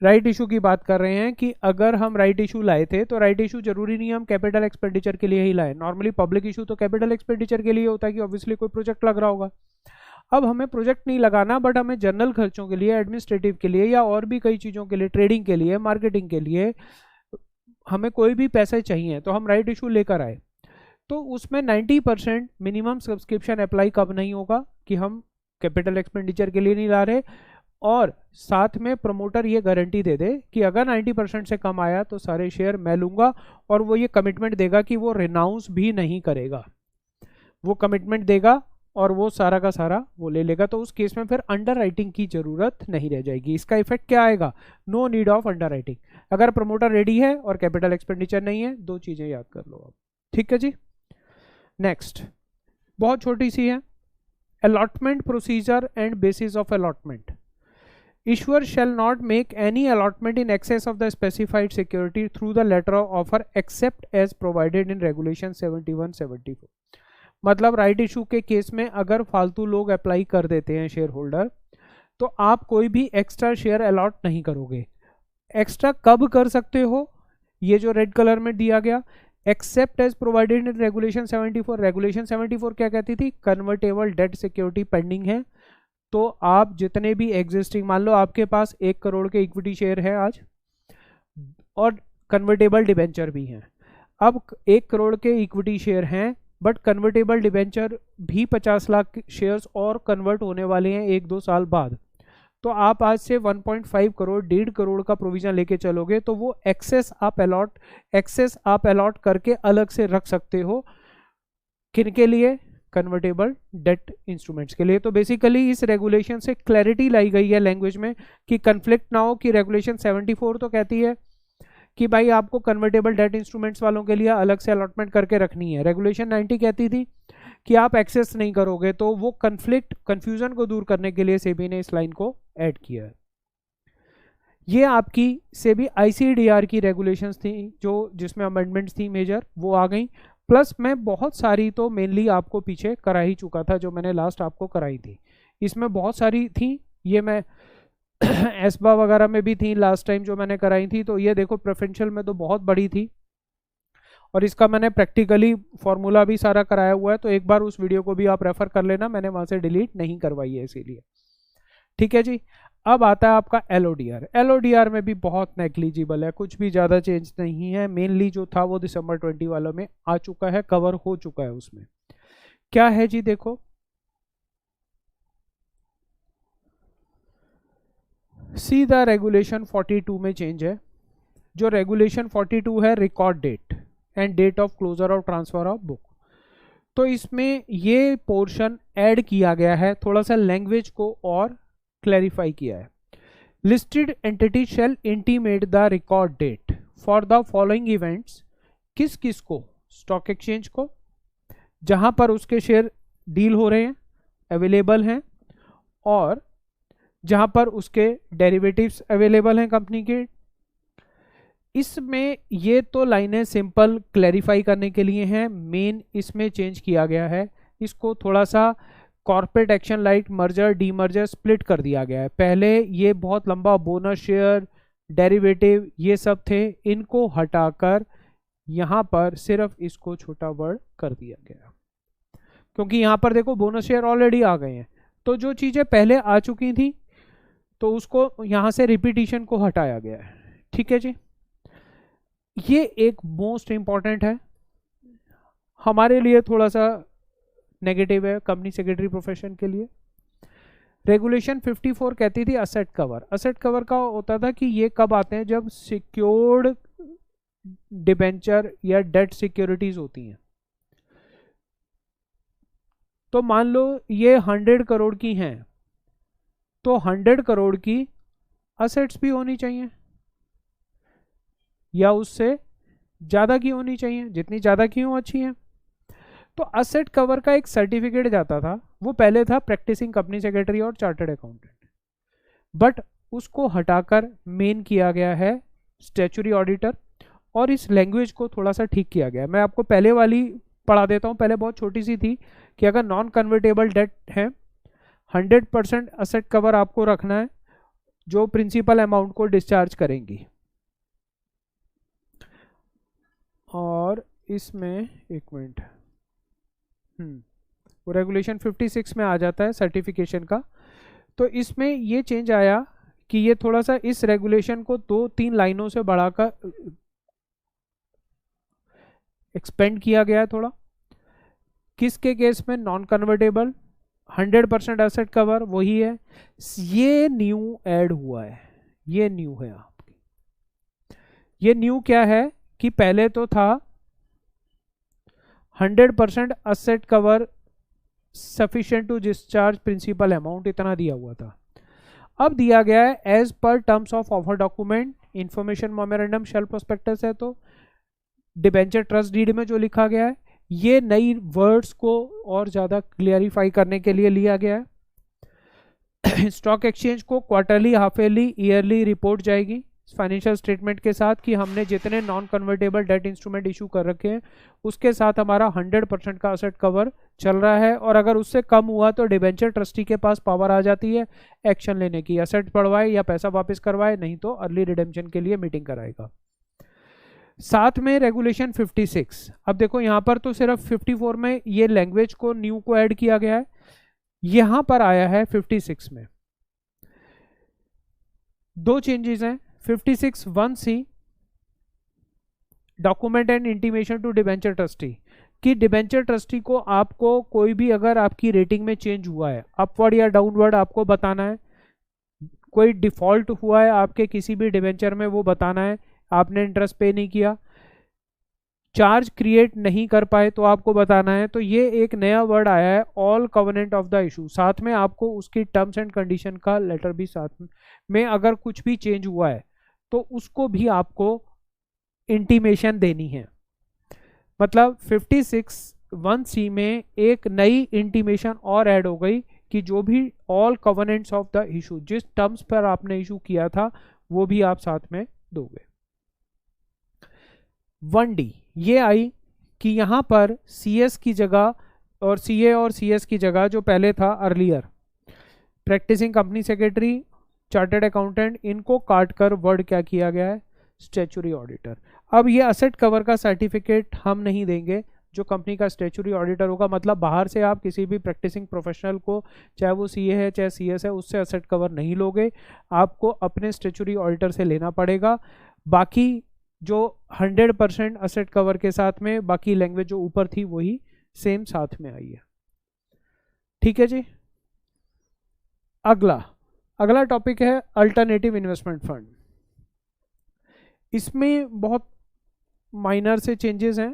राइट इशू की बात कर रहे हैं कि अगर हम राइट इशू लाए थे तो राइट इशू जरूरी नहीं हम कैपिटल एक्सपेंडिचर के लिए ही लाए। नॉर्मली पब्लिक इशू तो कैपिटल एक्सपेंडिचर के लिए होता है कि ऑब्वियसली कोई प्रोजेक्ट लग रहा होगा। अब हमें प्रोजेक्ट नहीं लगाना, बट हमें जनरल खर्चों के लिए, एडमिनिस्ट्रेटिव के लिए या और भी कई चीज़ों के लिए, ट्रेडिंग के लिए, मार्केटिंग के लिए हमें कोई भी पैसे चाहिए, तो हम राइट इशू लेकर आए, तो उसमें 90% मिनिमम सब्सक्रिप्शन अप्लाई कब नहीं होगा कि हम कैपिटल एक्सपेंडिचर के लिए नहीं ला रहे, और साथ में प्रमोटर ये गारंटी दे दे कि अगर 90% से कम आया तो सारे शेयर मैं लूंगा, और वो ये कमिटमेंट देगा कि वो रिनाउंस भी नहीं करेगा, वो कमिटमेंट देगा और वो सारा का सारा वो ले लेगा। तो उस केस में फिर अंडर राइटिंग की जरूरत नहीं रह जाएगी। इसका इफेक्ट क्या आएगा, no need of underwriting. अगर प्रमोटर रेडी है और कैपिटल एक्सपेंडिचर नहीं है, दो चीजें याद कर लो आप, ठीक है जी। नेक्स्ट बहुत छोटी सी है, allotment procedure and bases of allotment. Issuer shall not make any allotment in excess of the specified security through the letter of offer except as provided in regulation 71-74। मतलब राइट इशू के केस में अगर फालतू लोग अप्लाई कर देते हैं शेयर होल्डर, तो आप कोई भी एक्स्ट्रा शेयर अलॉट नहीं करोगे। एक्स्ट्रा कब कर सकते हो, ये जो रेड कलर में दिया गया, except as provided in regulation 74। Regulation 74 क्या कहती थी, कन्वर्टेबल डेट सिक्योरिटी पेंडिंग है, तो आप जितने भी एग्जिस्टिंग, मान लो आपके पास 1 करोड़ के इक्विटी शेयर है आज और कन्वर्टेबल डिबेंचर भी हैं। अब 1 करोड़ के इक्विटी शेयर हैं बट कन्वर्टेबल डिबेंचर भी 50 लाख शेयर्स और कन्वर्ट होने वाले हैं 1-2 साल बाद, तो आप आज से 1.5 करोड़ 1.5 करोड़ का प्रोविजन लेके चलोगे तो वो एक्सेस आप अलॉट करके अलग से रख सकते हो। किनके लिए, कन्वर्टेबल डेट इंस्ट्रूमेंट्स के लिए। तो बेसिकली इस रेगुलेशन से क्लैरिटी लाई गई है लैंग्वेज में कि कंफ्लिक्ट ना हो, कि रेगुलेशन 74 तो कहती है कि भाई आपको कन्वर्टेबल डेट इंस्ट्रूमेंट्स वालों के लिए अलग से अलॉटमेंट करके रखनी है, रेगुलेशन 90 कहती थी कि आप एक्सेस नहीं करोगे, तो वो कंफ्यूजन को दूर करने के लिए सेबी ने इस लाइन को ऐड किया है। ये आपकी सेबी आईसीडीआर की रेगुलेशंस थी, जो जिसमें अमेंडमेंट्स थी मेजर, वो आ गई। प्लस मैं बहुत सारी तो मेनली आपको पीछे करा ही चुका था, जो मैंने लास्ट आपको कराई थी। इसमें बहुत सारी थी, ये मैं एसबा वगैरह में भी थी लास्ट टाइम जो मैंने कराई थी। तो ये देखो प्रेफरेंशियल में तो बहुत बड़ी थी, और इसका मैंने प्रैक्टिकली फॉर्मूला भी सारा कराया हुआ है, तो एक बार उस वीडियो को भी आप रेफर कर लेना, मैंने वहां से डिलीट नहीं करवाई है इसीलिए। ठीक है जी। अब आता है आपका एलओडीआर। एलओडीआर में भी बहुत नेग्लिजिबल है, कुछ भी ज़्यादा चेंज नहीं है। मेनली जो था वो दिसंबर 20 वालों में आ चुका है, कवर हो चुका है। उसमें क्या है जी, देखो सीधा रेगुलेशन 42 में चेंज है। जो रेगुलेशन 42 है, record date and date of closure of transfer of book, तो इसमें ये पोर्शन ऐड किया गया है, थोड़ा सा लैंग्वेज को और क्लैरिफाई किया है। Listed entity shall intimate the record date for the following events. किस किस को? स्टॉक एक्सचेंज को, जहां पर उसके शेयर डील हो रहे हैं, अवेलेबल हैं, और जहां पर उसके डेरिवेटिव्स अवेलेबल हैं कंपनी के। इसमें ये तो लाइनें सिंपल क्लैरिफाई करने के लिए हैं। मेन इसमें चेंज किया गया है, इसको थोड़ा सा corporate action like merger demerger split कर दिया गया है। पहले ये बहुत लंबा बोनस शेयर, डेरिवेटिव, ये सब थे, इनको हटाकर यहाँ पर सिर्फ इसको छोटा वर्ड कर दिया गया, क्योंकि यहाँ पर देखो बोनस शेयर ऑलरेडी आ गए हैं, तो जो चीज़ें पहले आ चुकी थी तो उसको यहाँ से रिपीटिशन को हटाया गया है। ठीक है जी। ये एक मोस्ट इंपॉर्टेंट है हमारे लिए, थोड़ा सा नेगेटिव है कंपनी सेक्रेटरी प्रोफेशन के लिए। रेगुलेशन 54 कहती थी असेट कवर। असेट कवर का होता था कि ये कब आते हैं, जब सिक्योर्ड डिबेंचर या डेट सिक्योरिटीज होती हैं। तो मान लो ये 100 करोड़ की हैं, तो 100 करोड़ की असेट्स भी होनी चाहिए, या उससे ज़्यादा की होनी चाहिए, जितनी ज़्यादा की हो अच्छी है। तो असेट कवर का एक सर्टिफिकेट जाता था, वो पहले था प्रैक्टिसिंग कंपनी सेक्रेटरी और चार्टर्ड अकाउंटेंट, बट उसको हटाकर मेन किया गया है स्टैच्यूटरी ऑडिटर, और इस लैंग्वेज को थोड़ा सा ठीक किया गया है। मैं आपको पहले वाली पढ़ा देता हूँ। पहले बहुत छोटी सी थी कि अगर नॉन कन्वर्टेबल डेट है, 100% असेट कवर आपको रखना है, जो प्रिंसिपल अमाउंट को डिस्चार्ज करेंगी। और इसमें एक मिनट, वो रेगुलेशन 56 में आ जाता है सर्टिफिकेशन का। तो इसमें ये चेंज आया कि ये थोड़ा सा इस रेगुलेशन को 2-3 लाइनों से बढ़ाकर एक्सपेंड किया गया है थोड़ा। किसके केस में? नॉन कन्वर्टेबल 100% एसेट कवर वही है। ये न्यू ऐड हुआ है, ये न्यू है आपकी। ये न्यू क्या है कि पहले तो था 100% asset cover sufficient to discharge principal amount, इतना दिया हुआ था। अब दिया गया है as per terms of offer document, information memorandum, shall prospectus है, तो डिबेंचर ट्रस्ट डीड में जो लिखा गया है, ये नई वर्ड्स को और ज़्यादा क्लियरिफाई करने के लिए लिया गया है। स्टॉक एक्सचेंज को quarterly, half yearly, yearly report जाएगी फाइनेंशियल स्टेटमेंट के साथ कि हमने जितने non convertible debt instrument issue कर रखे हैं उसके साथ हमारा 100% का असेट कवर चल रहा है, और अगर उससे कम हुआ तो डिबेंचर ट्रस्टी के पास पावर आ जाती है एक्शन लेने की, असेट बढ़वाए या पैसा वापस करवाए, नहीं तो अर्ली रिडेम्पशन के लिए मीटिंग कराएगा। साथ में रेगुलेशन 56। अब देखो यहाँ पर तो सिर्फ 54 में ये लैंग्वेज को न्यू को ऐड किया गया है, यहाँ पर आया है 56 में दो चेंजेस हैं। 56(1)(c) document and intimation to debenture trustee, कि डिबेंचर ट्रस्टी को आपको कोई भी अगर आपकी रेटिंग में चेंज हुआ है, अपवर्ड या डाउनवर्ड, आपको बताना है। कोई डिफॉल्ट हुआ है आपके किसी भी डिबेंचर में, वो बताना है। आपने इंटरेस्ट पे नहीं किया, चार्ज क्रिएट नहीं कर पाए, तो आपको बताना है। तो ये एक नया वर्ड आया है, all covenant of the issue, साथ में आपको उसकी टर्म्स एंड कंडीशन का लेटर भी साथ में अगर कुछ भी चेंज हुआ है तो उसको भी आपको इंटीमेशन देनी है। मतलब 56 1C में एक नई इंटीमेशन और ऐड हो गई कि जो भी ऑल कवर्नेंट्स ऑफ द इशू, जिस टर्म्स पर आपने इशू किया था वो भी आप साथ में दोगे। 1D ये आई कि यहाँ पर CS की जगह और CA और CS की जगह जो पहले था earlier practicing company secretary, chartered accountant, इनको काट कर वर्ड क्या किया गया है, स्टैच्यूटरी ऑडिटर। अब ये असेट कवर का सर्टिफिकेट हम नहीं देंगे, जो कंपनी का स्टैच्यूटरी ऑडिटर होगा, मतलब बाहर से आप किसी भी प्रैक्टिसिंग प्रोफेशनल को, चाहे वो CA है चाहे CS है, उससे असेट कवर नहीं लोगे, आपको अपने स्टैच्यूटरी ऑडिटर से लेना पड़ेगा। बाकी जो 100% असेट कवर के साथ में बाकी लैंग्वेज जो ऊपर थी वही सेम साथ में आई है। ठीक है जी। अगला टॉपिक है अल्टरनेटिव इन्वेस्टमेंट फंड। इसमें बहुत माइनर से चेंजेस हैं।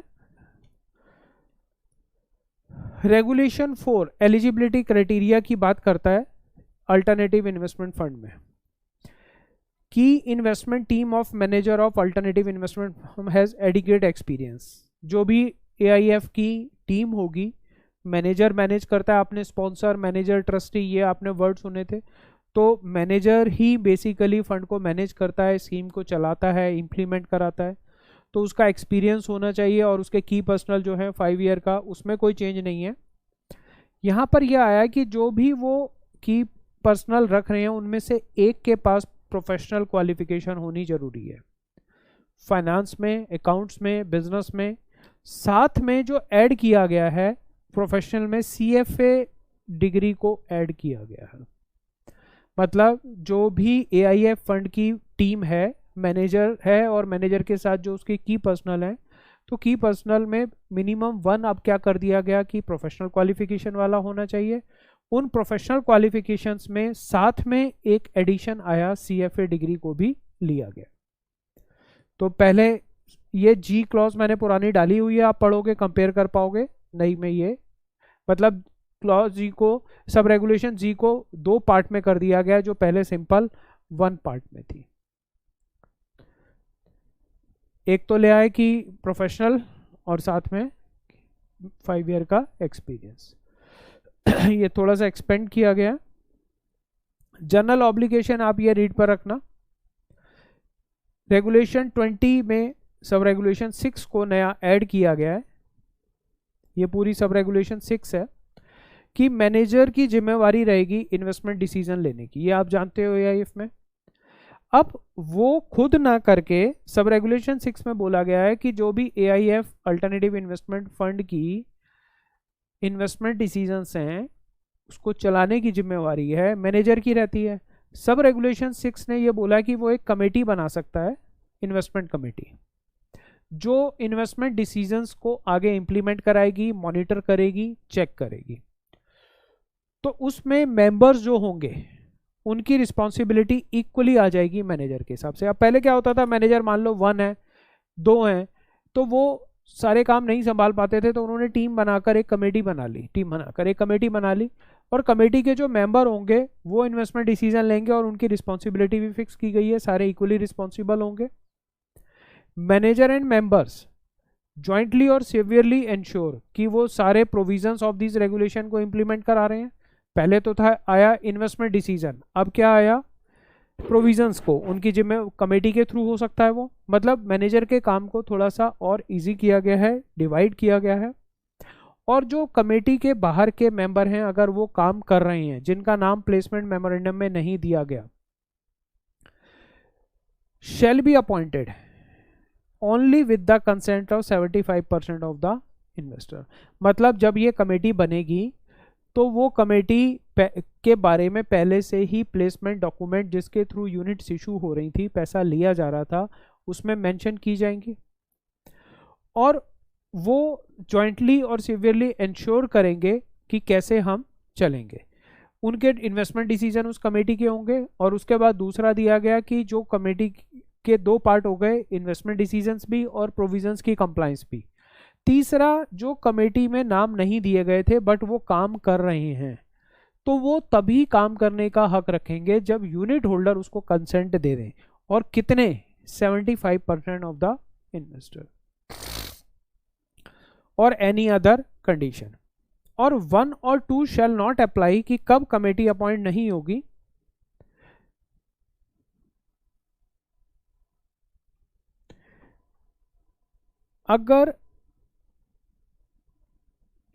रेगुलेशन 4 एलिजिबिलिटी क्राइटेरिया की बात करता है अल्टरनेटिव इन्वेस्टमेंट फंड में कि investment team of manager of alternative investment has adequate experience. जो भी AIF की टीम होगी, मैनेजर मैनेज करता है, आपने स्पॉन्सर, मैनेजर, ट्रस्टी, ये आपने वर्ड सुने थे। तो मैनेजर ही बेसिकली फंड को मैनेज करता है, स्कीम को चलाता है, इम्प्लीमेंट कराता है, तो उसका एक्सपीरियंस होना चाहिए और उसके की पर्सनल जो है 5 ईयर का, उसमें कोई चेंज नहीं है। यहाँ पर यह आया कि जो भी वो की पर्सनल रख रहे हैं उनमें से एक के पास प्रोफेशनल क्वालिफिकेशन होनी जरूरी है, फाइनेंस में, अकाउंट्स में, बिजनेस में। साथ में जो ऐड किया गया है प्रोफेशनल में, CFA डिग्री को ऐड किया गया है। मतलब जो भी AIF फंड की टीम है, मैनेजर है और मैनेजर के साथ जो उसके की पर्सनल है, तो की पर्सनल में मिनिमम 1 अब क्या कर दिया गया कि प्रोफेशनल क्वालिफिकेशन वाला होना चाहिए। उन प्रोफेशनल क्वालिफिकेशंस में साथ में एक एडिशन आया, CFA डिग्री को भी लिया गया। तो पहले ये G क्लॉज मैंने पुरानी डाली हुई है, आप पढ़ोगे कंपेयर कर पाओगे। नहीं में ये मतलब क्लॉज G को, सब रेगुलेशन G को 2 पार्ट में कर दिया गया, जो पहले सिंपल 1 पार्ट में थी। एक तो ले आए कि प्रोफेशनल और साथ में 5 ईयर का एक्सपीरियंस। ये थोड़ा सा एक्सपेंड किया गया। जनरल ऑब्लिगेशन आप ये रीड पर रखना। रेगुलेशन 20 में सब रेगुलेशन 6 को नया ऐड किया गया है। ये पूरी सब रेगुलेशन 6 है कि मैनेजर की जिम्मेवारी रहेगी इन्वेस्टमेंट डिसीजन लेने की, ये आप जानते हो AIF में। अब वो खुद ना करके सब रेगुलेशन 6 में बोला गया है कि जो भी AIF अल्टरनेटिव इन्वेस्टमेंट फंड की इन्वेस्टमेंट डिसीजंस हैं उसको चलाने की जिम्मेवारी है मैनेजर की रहती है। सब रेगुलेशन 6 ने ये बोला कि वो एक कमेटी बना सकता है, इन्वेस्टमेंट कमेटी, जो इन्वेस्टमेंट डिसीजंस को आगे इंप्लीमेंट कराएगी, मॉनिटर करेगी, चेक करेगी। तो उसमें मेंबर्स जो होंगे उनकी रिस्पॉन्सिबिलिटी इक्वली आ जाएगी मैनेजर के हिसाब से। अब पहले क्या होता था, मैनेजर मान लो 1 है, 2 हैं, तो वो सारे काम नहीं संभाल पाते थे, तो उन्होंने टीम बनाकर एक कमेटी बना ली, कमेटी बना ली, और कमेटी के जो मेंबर होंगे वो इन्वेस्टमेंट डिसीजन लेंगे और उनकी रिस्पॉन्सिबिलिटी भी फिक्स की गई है, सारे इक्वली रिस्पॉन्सिबल होंगे। मैनेजर एंड मेंबर्स जॉइंटली और सिवियरली इंश्योर कि वो सारे प्रोविजंस ऑफ दिस रेगुलेशन को इंप्लीमेंट करा रहे हैं। पहले तो था आया इन्वेस्टमेंट डिसीजन, अब क्या आया, प्रोविजंस को उनकी जिम्मे कमेटी के थ्रू हो सकता है वो, मतलब मैनेजर के काम को थोड़ा सा और इजी किया गया है, डिवाइड किया गया है। और जो कमेटी के बाहर के मेंबर हैं, अगर वो काम कर रहे हैं जिनका नाम प्लेसमेंट मेमोरेंडम में नहीं दिया गया, shall be appointed only with the consent of 75% of the investor. मतलब जब ये कमेटी बनेगी तो वो कमेटी के बारे में पहले से ही प्लेसमेंट डॉक्यूमेंट जिसके थ्रू यूनिट्स इशू हो रही थी, पैसा लिया जा रहा था, उसमें मेंशन की जाएंगी, और वो जॉइंटली और सिवियरली इंश्योर करेंगे कि कैसे हम चलेंगे। उनके इन्वेस्टमेंट डिसीजन उस कमेटी के होंगे। और उसके बाद दूसरा दिया गया कि जो कमेटी के 2 पार्ट हो गए, इन्वेस्टमेंट डिसीजंस भी और प्रोविजंस की कंप्लायंस भी। तीसरा, जो कमेटी में नाम नहीं दिए गए थे बट वो काम कर रहे हैं, तो वो तभी काम करने का हक रखेंगे जब यूनिट होल्डर उसको कंसेंट दे दें। और कितने, 75% ऑफ द इन्वेस्टर। और एनी अदर कंडीशन। और 1 और 2 शैल नॉट अप्लाई कि कब कमेटी अपॉइंट नहीं होगी, अगर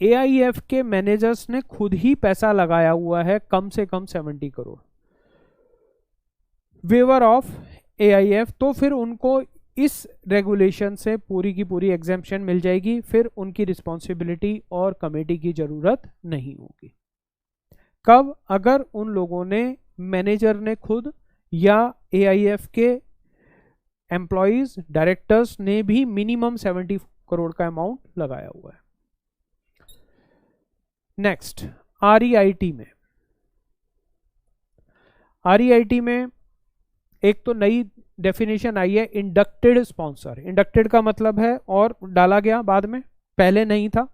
AIF के मैनेजर्स ने खुद ही पैसा लगाया हुआ है कम से कम 70 करोड़ वेवर ऑफ AIF, तो फिर उनको इस रेगुलेशन से पूरी की पूरी एग्जेम्पशन मिल जाएगी, फिर उनकी रिस्पॉन्सिबिलिटी और कमेटी की जरूरत नहीं होगी। कब? अगर उन लोगों ने, मैनेजर ने खुद या AIF के एम्प्लॉयज डायरेक्टर्स ने भी मिनिमम 70 करोड़ का अमाउंट लगाया हुआ है। नेक्स्ट, REIT में, REIT में एक तो नई डेफिनेशन आई है, इंडक्टेड स्पॉन्सर। इंडक्टेड का मतलब है और डाला गया बाद में, पहले नहीं था।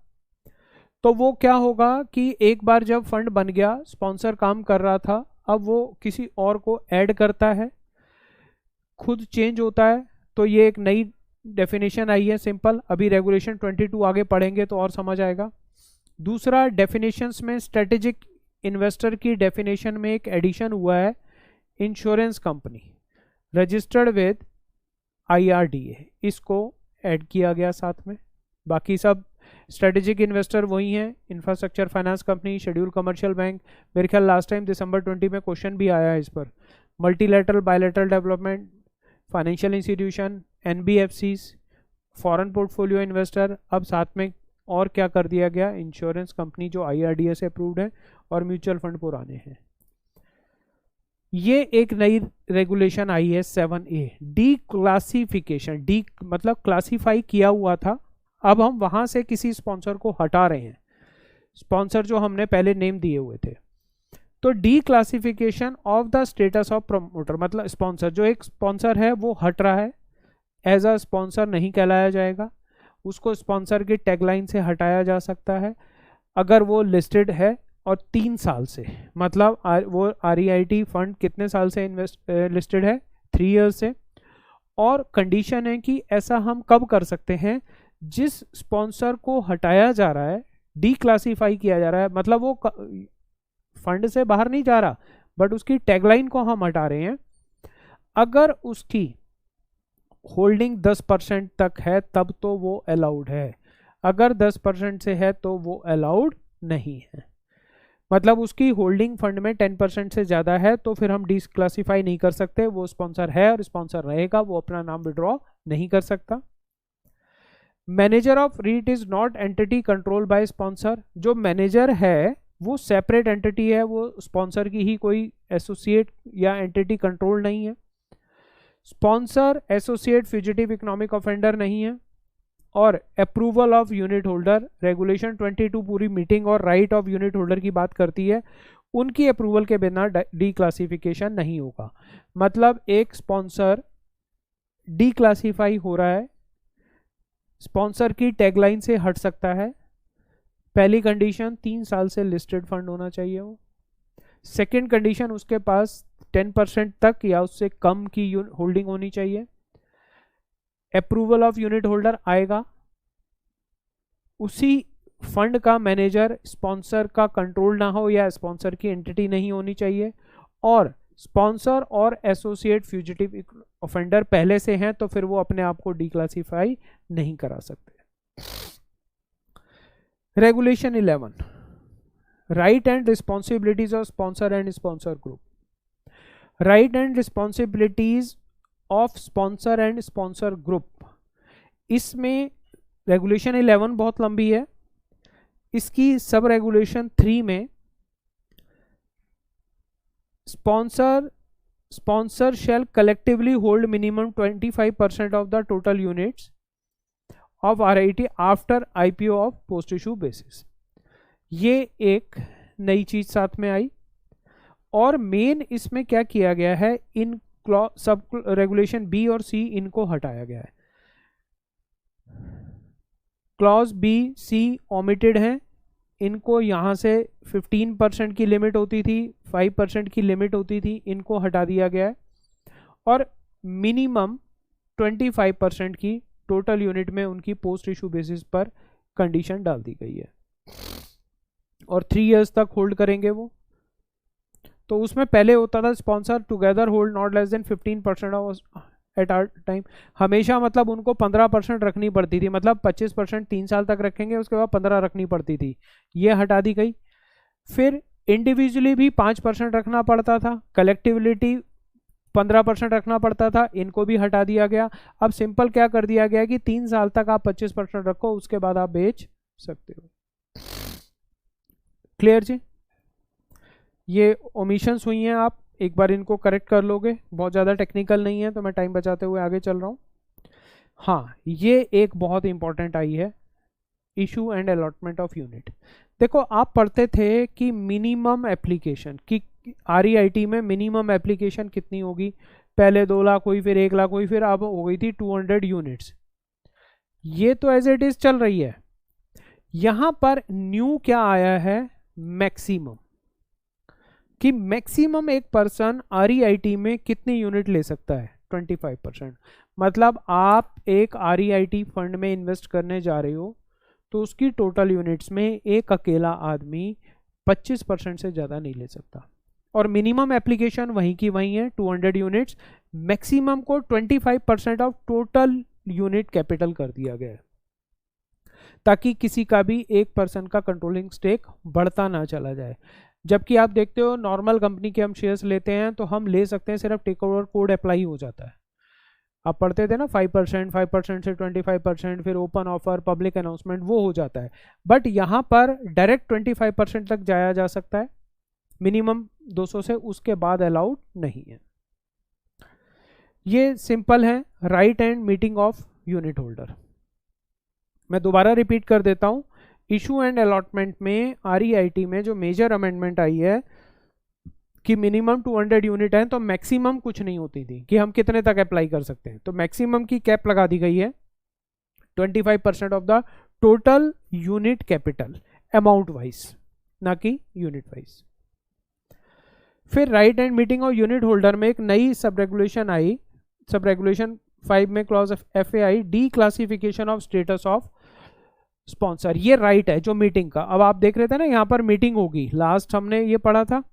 तो वो क्या होगा कि एक बार जब फंड बन गया, स्पॉन्सर काम कर रहा था, अब वो किसी और को ऐड करता है, खुद चेंज होता है। तो ये एक नई डेफिनेशन आई है, सिंपल। अभी रेगुलेशन 22 आगे पढ़ेंगे तो और समझ आएगा। दूसरा, डेफिनेशंस में स्ट्रेटेजिक इन्वेस्टर की डेफिनेशन में एक एडिशन हुआ है, insurance company registered with IRDA, इसको ऐड किया गया साथ में। बाकी सब स्ट्रेटेजिक इन्वेस्टर वही हैं, infrastructure finance company, schedule commercial bank. मेरे ख्याल लास्ट टाइम दिसंबर 20 में क्वेश्चन भी आया है इस पर। Multilateral bilateral development, financial institution, NBFCs, foreign portfolio investor. अब साथ में और क्या कर दिया गया, इंश्योरेंस कंपनी जो IRDA से अप्रूव्ड है, और म्यूचुअल फंड पुराने हैं। ये एक नई रेगुलेशन आई है 7A, डी क्लासिफिकेशन। डी मतलब क्लासीफाई किया हुआ था, अब हम वहां से किसी स्पॉन्सर को हटा रहे हैं, स्पॉन्सर जो हमने पहले नेम दिए हुए थे। तो D classification of the status of promoter, मतलब स्पॉन्सर, जो एक स्पॉन्सर है वो हट रहा है, एज अ स्पॉन्सर नहीं कहलाया जाएगा, उसको स्पॉन्सर की टैगलाइन से हटाया जा सकता है अगर वो लिस्टेड है और 3 साल से, मतलब वो REIT फंड कितने साल से लिस्टेड है, 3 ईयर्स से। और कंडीशन है कि ऐसा हम कब कर सकते हैं, जिस स्पॉन्सर को हटाया जा रहा है, डीक्लासीफाई किया जा रहा है, मतलब वो फंड से बाहर नहीं जा रहा, बट उसकी टैगलाइन को हम हटा रहे हैं, अगर उसकी होल्डिंग 10% तक है तब तो वो अलाउड है, अगर 10% से है तो वो अलाउड नहीं है। मतलब उसकी होल्डिंग फंड में 10% से ज़्यादा है तो फिर हम डिस्क्लासीफाई नहीं कर सकते, वो स्पॉन्सर है और स्पॉन्सर रहेगा, वो अपना नाम विड्रॉ नहीं कर सकता। Manager of REIT is not entity control by sponsor, जो मैनेजर है वो सेपरेट एंटिटी है, वो स्पॉन्सर की ही कोई एसोसिएट या एंटिटी कंट्रोल नहीं है। Sponsor associate fugitive economic offender नहीं है। और approval of unit holder, regulation 22 पूरी मीटिंग और राइट ऑफ यूनिट होल्डर की बात करती है, उनकी अप्रूवल के बिना डीक्लासिफिकेशन नहीं होगा। मतलब एक स्पॉन्सर डीक्लासीफाई हो रहा है, स्पॉन्सर की टैगलाइन से हट सकता है। पहली कंडीशन 3 साल से लिस्टेड फंड होना चाहिए वो। सेकेंड कंडीशन उसके पास 10% तक या उससे कम की होल्डिंग होनी चाहिए। अप्रूवल ऑफ यूनिट होल्डर आएगा, उसी फंड का मैनेजर स्पॉन्सर का कंट्रोल ना हो या स्पॉन्सर की एंटिटी नहीं होनी चाहिए, और स्पॉन्सर और एसोसिएट फ्यूजिटिव ऑफेंडर पहले से हैं तो फिर वो अपने आप को डिक्लासीफाई नहीं करा सकते। Regulation 11, right and responsibilities of sponsor and sponsor group. Right and responsibilities of sponsor and sponsor group, इसमें रेगुलेशन 11 बहुत लंबी है, इसकी सब रेगुलेशन 3 में sponsor shall collectively hold minimum 25% of the total units of REIT after IPO of post issue basis. ये एक नई चीज साथ में आई। और मेन इसमें क्या किया गया है, इन सब रेगुलेशन B और C इनको हटाया गया है। क्लॉज B, C ओमिटेड हैं, इनको यहाँ से 15% की लिमिट होती थी, 5% की लिमिट होती थी, इनको हटा दिया गया है। और मिनिमम 25% की टोटल यूनिट में उनकी पोस्ट इशू बेसिस पर कंडीशन डाल दी गई है और 3 इयर्स तक होल्ड करेंगे वो। तो उसमें पहले होता था sponsor together hold not less than 15% at all time, हमेशा मतलब उनको 15% रखनी पड़ती थी, मतलब 25% 3 साल तक रखेंगे, उसके बाद 15 रखनी पड़ती थी, ये हटा दी गई। फिर इंडिविजुअली भी 5% रखना पड़ता था, कलेक्टिविटी 15% रखना पड़ता था, इनको भी हटा दिया गया। अब सिंपल क्या कर दिया गया कि 3 साल तक आप 25% रखो, उसके बाद आप बेच सकते हो। क्लियर जी? ये ओमिशंस हुई हैं, आप एक बार इनको करेक्ट कर लोगे, बहुत ज़्यादा टेक्निकल नहीं है, तो मैं टाइम बचाते हुए आगे चल रहा हूँ। हाँ, ये एक बहुत इंपॉर्टेंट आई है, issue and allotment of unit. देखो आप पढ़ते थे कि मिनिमम एप्लीकेशन की REIT में मिनिमम एप्लीकेशन कितनी होगी, पहले 2 लाख हुई, फिर 1 लाख हुई, फिर अब हो गई थी 200 यूनिट्स। ये तो एज इट इज चल रही है। यहां पर न्यू क्या आया है, मैक्सिमम, कि मैक्सिमम एक पर्सन REIT में कितनी यूनिट ले सकता है, 25%। मतलब आप एक REIT फंड में इन्वेस्ट करने जा रहे हो तो उसकी टोटल यूनिट्स में एक अकेला आदमी 25% से ज़्यादा नहीं ले सकता। और मिनिमम एप्लीकेशन वहीं की वहीं है, 200 यूनिट्स। मैक्सिमम को 25% ऑफ टोटल यूनिट कैपिटल कर दिया गया है, ताकि किसी का भी एक पर्सन का कंट्रोलिंग स्टेक बढ़ता ना चला जाए। जबकि आप देखते हो नॉर्मल कंपनी के हम शेयर्स लेते हैं तो हम ले सकते हैं, सिर्फ टेक ओवर कोड अप्लाई हो जाता है। आप पढ़ते थे ना 5%, 5% से 25%, फिर ओपन ऑफर, पब्लिक अनाउंसमेंट, वो हो जाता है। बट यहाँ पर डायरेक्ट 25% तक जाया जा सकता है, मिनिमम 200 से, उसके बाद अलाउड नहीं है। ये सिंपल है, right and meeting of unit holder. मैं दोबारा रिपीट कर देता हूं, इशू एंड अलॉटमेंट में REIT में जो मेजर अमेंडमेंट आई है कि मिनिमम 200 यूनिट है, तो मैक्सिमम कुछ नहीं होती थी कि हम कितने तक अप्लाई कर सकते हैं, तो मैक्सिमम की कैप लगा दी गई है 25% of the total unit capital, amount wise, ना कि यूनिट वाइज। फिर right and meeting of unit holder में एक नई सब रेगुलेशन आई, सब रेगुलेशन 5 में clause FAI, D classification of status of sponsor. ये राइट है जो मीटिंग का, अब आप देख रहे थे ना यहां पर मीटिंग होगी, लास्ट हमने ये पढ़ा था,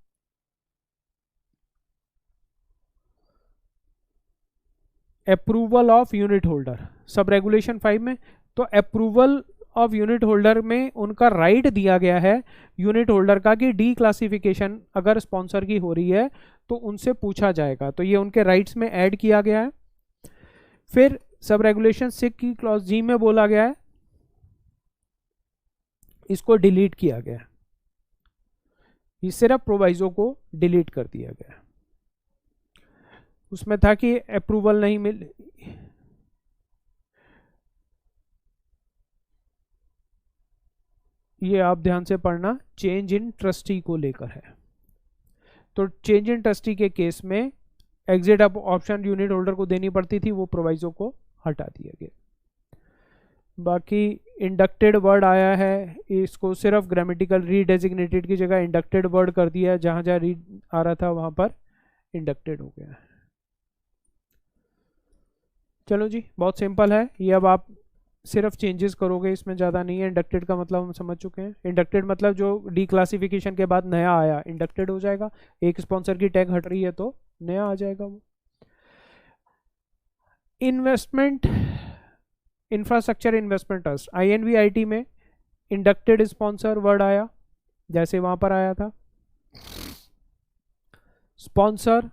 approval of unit holder, sub regulation 5 में। तो अप्रूवल ऑफ यूनिट होल्डर में उनका राइट दिया गया है यूनिट होल्डर का कि डी क्लासिफिकेशन अगर स्पॉन्सर की हो रही है तो उनसे पूछा जाएगा, तो ये उनके राइट्स में ऐड किया गया है। फिर सब रेगुलेशन 6 की क्लॉज G में बोला गया है, इसको डिलीट किया गया है, ये सिर्फ प्रोवाइजो को डिलीट कर दिया गया है। उसमें था कि अप्रूवल नहीं मिल, ये आप ध्यान से पढ़ना, चेंज इन ट्रस्टी को लेकर है। तो चेंज इन ट्रस्टी के केस में एग्जिट ऑप्शन यूनिट होल्डर को देनी पड़ती थी, वो प्रोवाइजो को हटा दिया गया। बाकी इंडक्टेड वर्ड आया है, इसको सिर्फ ग्रामेटिकल रीडेजिग्नेटेड की जगह इंडक्टेड वर्ड कर दिया है, जहां जहां रीड आ रहा था वहां पर इंडक्टेड हो गया है। चलो जी, बहुत सिंपल है ये, अब आप सिर्फ चेंजेस करोगे, इसमें ज़्यादा नहीं है। इंडक्टेड का मतलब हम समझ चुके हैं, इंडक्टेड मतलब जो डीक्लासिफिकेशन के बाद नया आया इंडक्टेड हो जाएगा, एक स्पॉन्सर की टैग हट रही है तो नया आ जाएगा वो। Investment infrastructure investment trust INVIT में इंडक्टेड स्पॉन्सर वर्ड आया, जैसे वहां पर आया था, स्पॉन्सर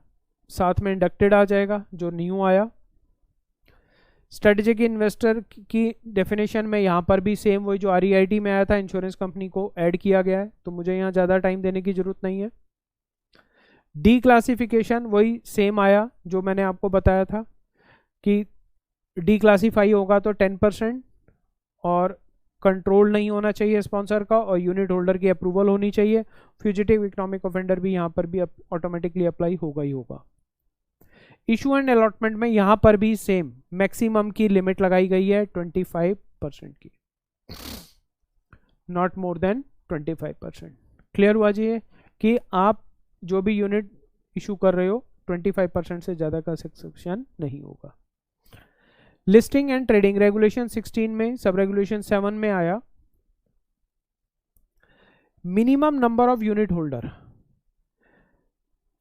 साथ में इंडक्टेड आ जाएगा जो न्यू आया। स्ट्रेटेजिक इन्वेस्टर की डेफिनेशन में यहाँ पर भी सेम वही जो REIT में आया था, इंश्योरेंस कंपनी को ऐड किया गया है, तो मुझे यहाँ ज़्यादा टाइम देने की जरूरत नहीं है। डी क्लासिफिकेशन वही सेम आया जो मैंने आपको बताया था कि डी क्लासीफाई होगा तो 10% और कंट्रोल नहीं होना चाहिए स्पॉन्सर का, और यूनिट होल्डर की अप्रूवल होनी चाहिए। फ्यूजिटिव इकोनॉमिक ऑफेंडर भी यहाँ पर भी ऑटोमेटिकली अप्लाई होगा ही होगा। इशू एंड अलॉटमेंट में यहाँ पर भी सेम मैक्सिमम की लिमिट लगाई गई है 25% की, नॉट मोर देन 25%। क्लियर हुआ जी कि आप जो भी यूनिट इशू कर रहे हो 25% से ज़्यादा का सब्सक्रिप्शन नहीं होगा। लिस्टिंग एंड ट्रेडिंग रेगुलेशन 16 में, सब रेगुलेशन 7 में आया minimum number of unit holder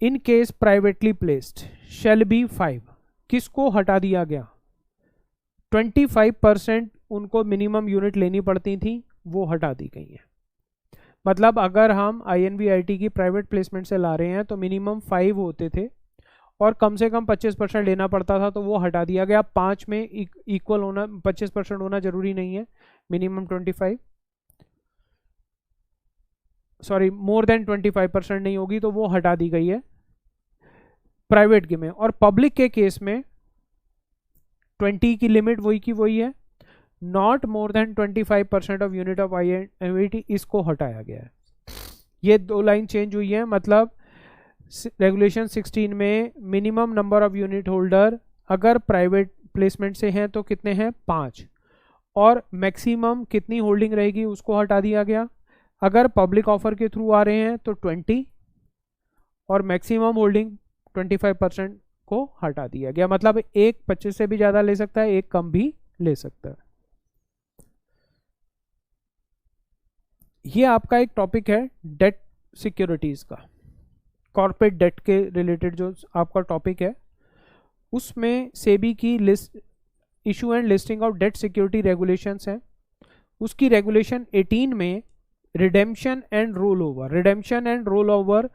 in case privately placed shall be 5, किसको हटा दिया गया? 25% उनको मिनिमम यूनिट लेनी पड़ती थी, वो हटा दी गई है। मतलब अगर हम INVIT की प्राइवेट प्लेसमेंट से ला रहे हैं तो मिनिमम 5 होते थे और कम से कम 25% लेना पड़ता था, तो वो हटा दिया गया। 5 में इक्वल होना 25% होना जरूरी नहीं है, मिनिमम 25 सॉरी मोर देन 25% नहीं होगी, तो वो हटा दी गई है प्राइवेट के में। और पब्लिक के केस में 20 की लिमिट वही की वही है, not more than 25% of unit of INVIT, इसको हटाया गया है। ये 2 लाइन चेंज हुई है। मतलब रेगुलेशन 16 में minimum number of unit holder अगर प्राइवेट प्लेसमेंट से हैं तो कितने हैं? 5, और मैक्सिमम कितनी होल्डिंग रहेगी उसको हटा दिया गया। अगर पब्लिक ऑफर के थ्रू आ रहे हैं तो 20, और मैक्सिमम होल्डिंग 25% को हटा दिया गया। मतलब एक 25 से भी ज़्यादा ले सकता है, एक कम भी ले सकता है। ये आपका एक टॉपिक है डेट सिक्योरिटीज़ का, कॉर्पोरेट डेट के रिलेटेड जो आपका टॉपिक है, उसमें सेबी की list issue and listing of debt security regulations हैं। उसकी रेगुलेशन 18 में redemption and roll over, redemption and roll over,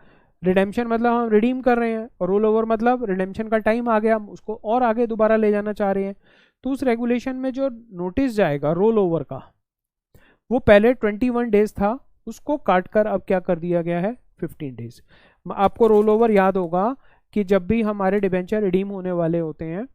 redemption मतलब हम रिडीम कर रहे हैं, और रोल ओवर मतलब रिडेम्पशन का टाइम आ गया, हम उसको और आगे दोबारा ले जाना चाह रहे हैं। तो उस रेगुलेशन में जो नोटिस जाएगा रोल ओवर का, वो पहले 21 डेज था, उसको काट कर अब क्या कर दिया गया है? 15 डेज। आपको रोल ओवर याद होगा कि जब भी हमारे डिबेंचर रिडीम होने वाले होते हैं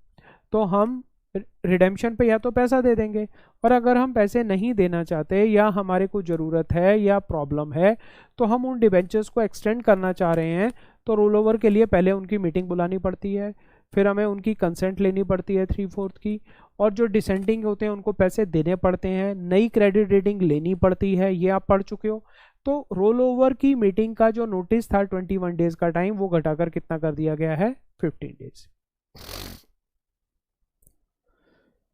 तो हम रिडेम्पशन पे या तो पैसा दे देंगे, और अगर हम पैसे नहीं देना चाहते या हमारे को ज़रूरत है या प्रॉब्लम है तो हम उन डिबेंचर्स को एक्सटेंड करना चाह रहे हैं, तो रोल ओवर के लिए पहले उनकी मीटिंग बुलानी पड़ती है, फिर हमें उनकी कंसेंट लेनी पड़ती है 3/4 की, और जो डिसेंडिंग होते हैं उनको पैसे देने पड़ते हैं, नई क्रेडिट रेटिंग लेनी पड़ती है, ये आप पढ़ चुके हो। तो रोल ओवर की मीटिंग का जो नोटिस था 21 डेज का टाइम, वो घटाकर कितना कर दिया गया है? 15 डेज।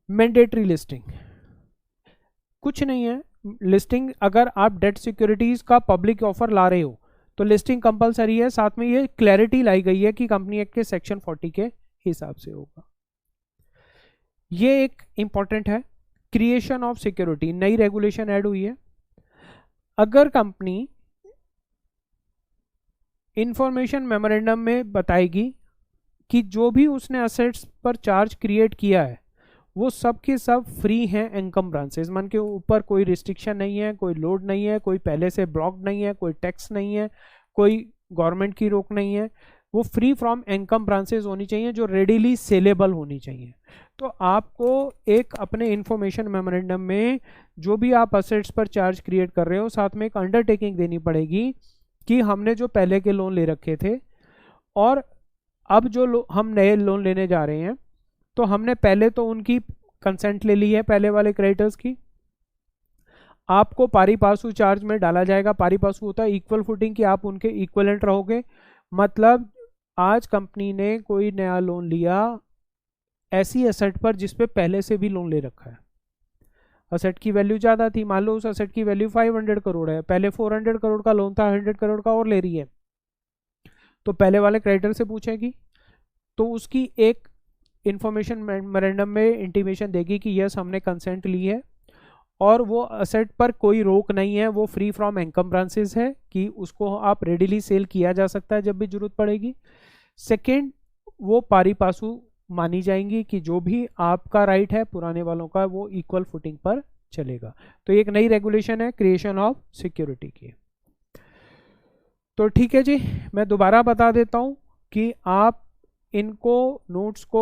मैंडेटरी लिस्टिंग कुछ नहीं है। लिस्टिंग अगर आप डेट सिक्योरिटीज का पब्लिक ऑफर ला रहे हो तो लिस्टिंग कंपलसरी है। साथ में ये क्लैरिटी लाई गई है कि कंपनी एक्ट के सेक्शन 40 के हिसाब से होगा। ये एक इंपॉर्टेंट है, क्रिएशन ऑफ सिक्योरिटी, नई रेगुलेशन ऐड हुई है। अगर कंपनी इंफॉर्मेशन मेमोरेंडम में बताएगी कि जो भी उसने असेट्स पर चार्ज क्रिएट किया है वो सब के सब फ्री हैं एनकम्ब्रांसेस, मन के ऊपर कोई रिस्ट्रिक्शन नहीं है, कोई लोड नहीं है, कोई पहले से ब्लॉक नहीं है, कोई टैक्स नहीं है, कोई गवर्नमेंट की रोक नहीं है, वो फ्री फ्रॉम एनकम्ब्रांसेस होनी चाहिए जो रेडीली सेलेबल होनी चाहिए। तो आपको एक अपने इंफॉर्मेशन मेमोरेंडम में जो भी आप असेट्स पर चार्ज क्रिएट कर रहे हो, साथ में एक अंडरटेकिंग देनी पड़ेगी कि हमने जो पहले के लोन ले रखे थे और अब जो हम नए लोन लेने जा रहे हैं, तो हमने पहले तो उनकी कंसेंट ले ली है पहले वाले क्रेडिटर्स की, आपको पारी पासू चार्ज में डाला जाएगा। पारी पासू होता है इक्वल फुटिंग की, आप उनके इक्वलेंट रहोगे। मतलब आज कंपनी ने कोई नया लोन लिया ऐसी एसेट पर जिस पे पहले से भी लोन ले रखा है, असेट की वैल्यू ज़्यादा थी, मान लो उस असेट की वैल्यू 500 करोड़ है, पहले 400 करोड़ का लोन था, 100 करोड़ का और ले रही है, तो पहले वाले क्रेडिटर से पूछेगी, तो उसकी एक इंफॉर्मेशन मेमोरेंडम में इंटीमेशन देगी कि यस हमने कंसेंट ली है और वो असेट पर कोई रोक नहीं है, वो फ्री फ्रॉम एनकम्ब्रांसेस है कि उसको आप रेडीली सेल किया जा सकता है जब भी जरूरत पड़ेगी। सेकेंड, वो पारी पासू मानी जाएंगी कि जो भी आपका राइट है पुराने वालों का वो इक्वल फुटिंग पर चलेगा। तो एक नई रेगुलेशन है क्रिएशन ऑफ सिक्योरिटी की। तो ठीक है जी, मैं दोबारा बता देता हूं कि आप इनको नोट्स को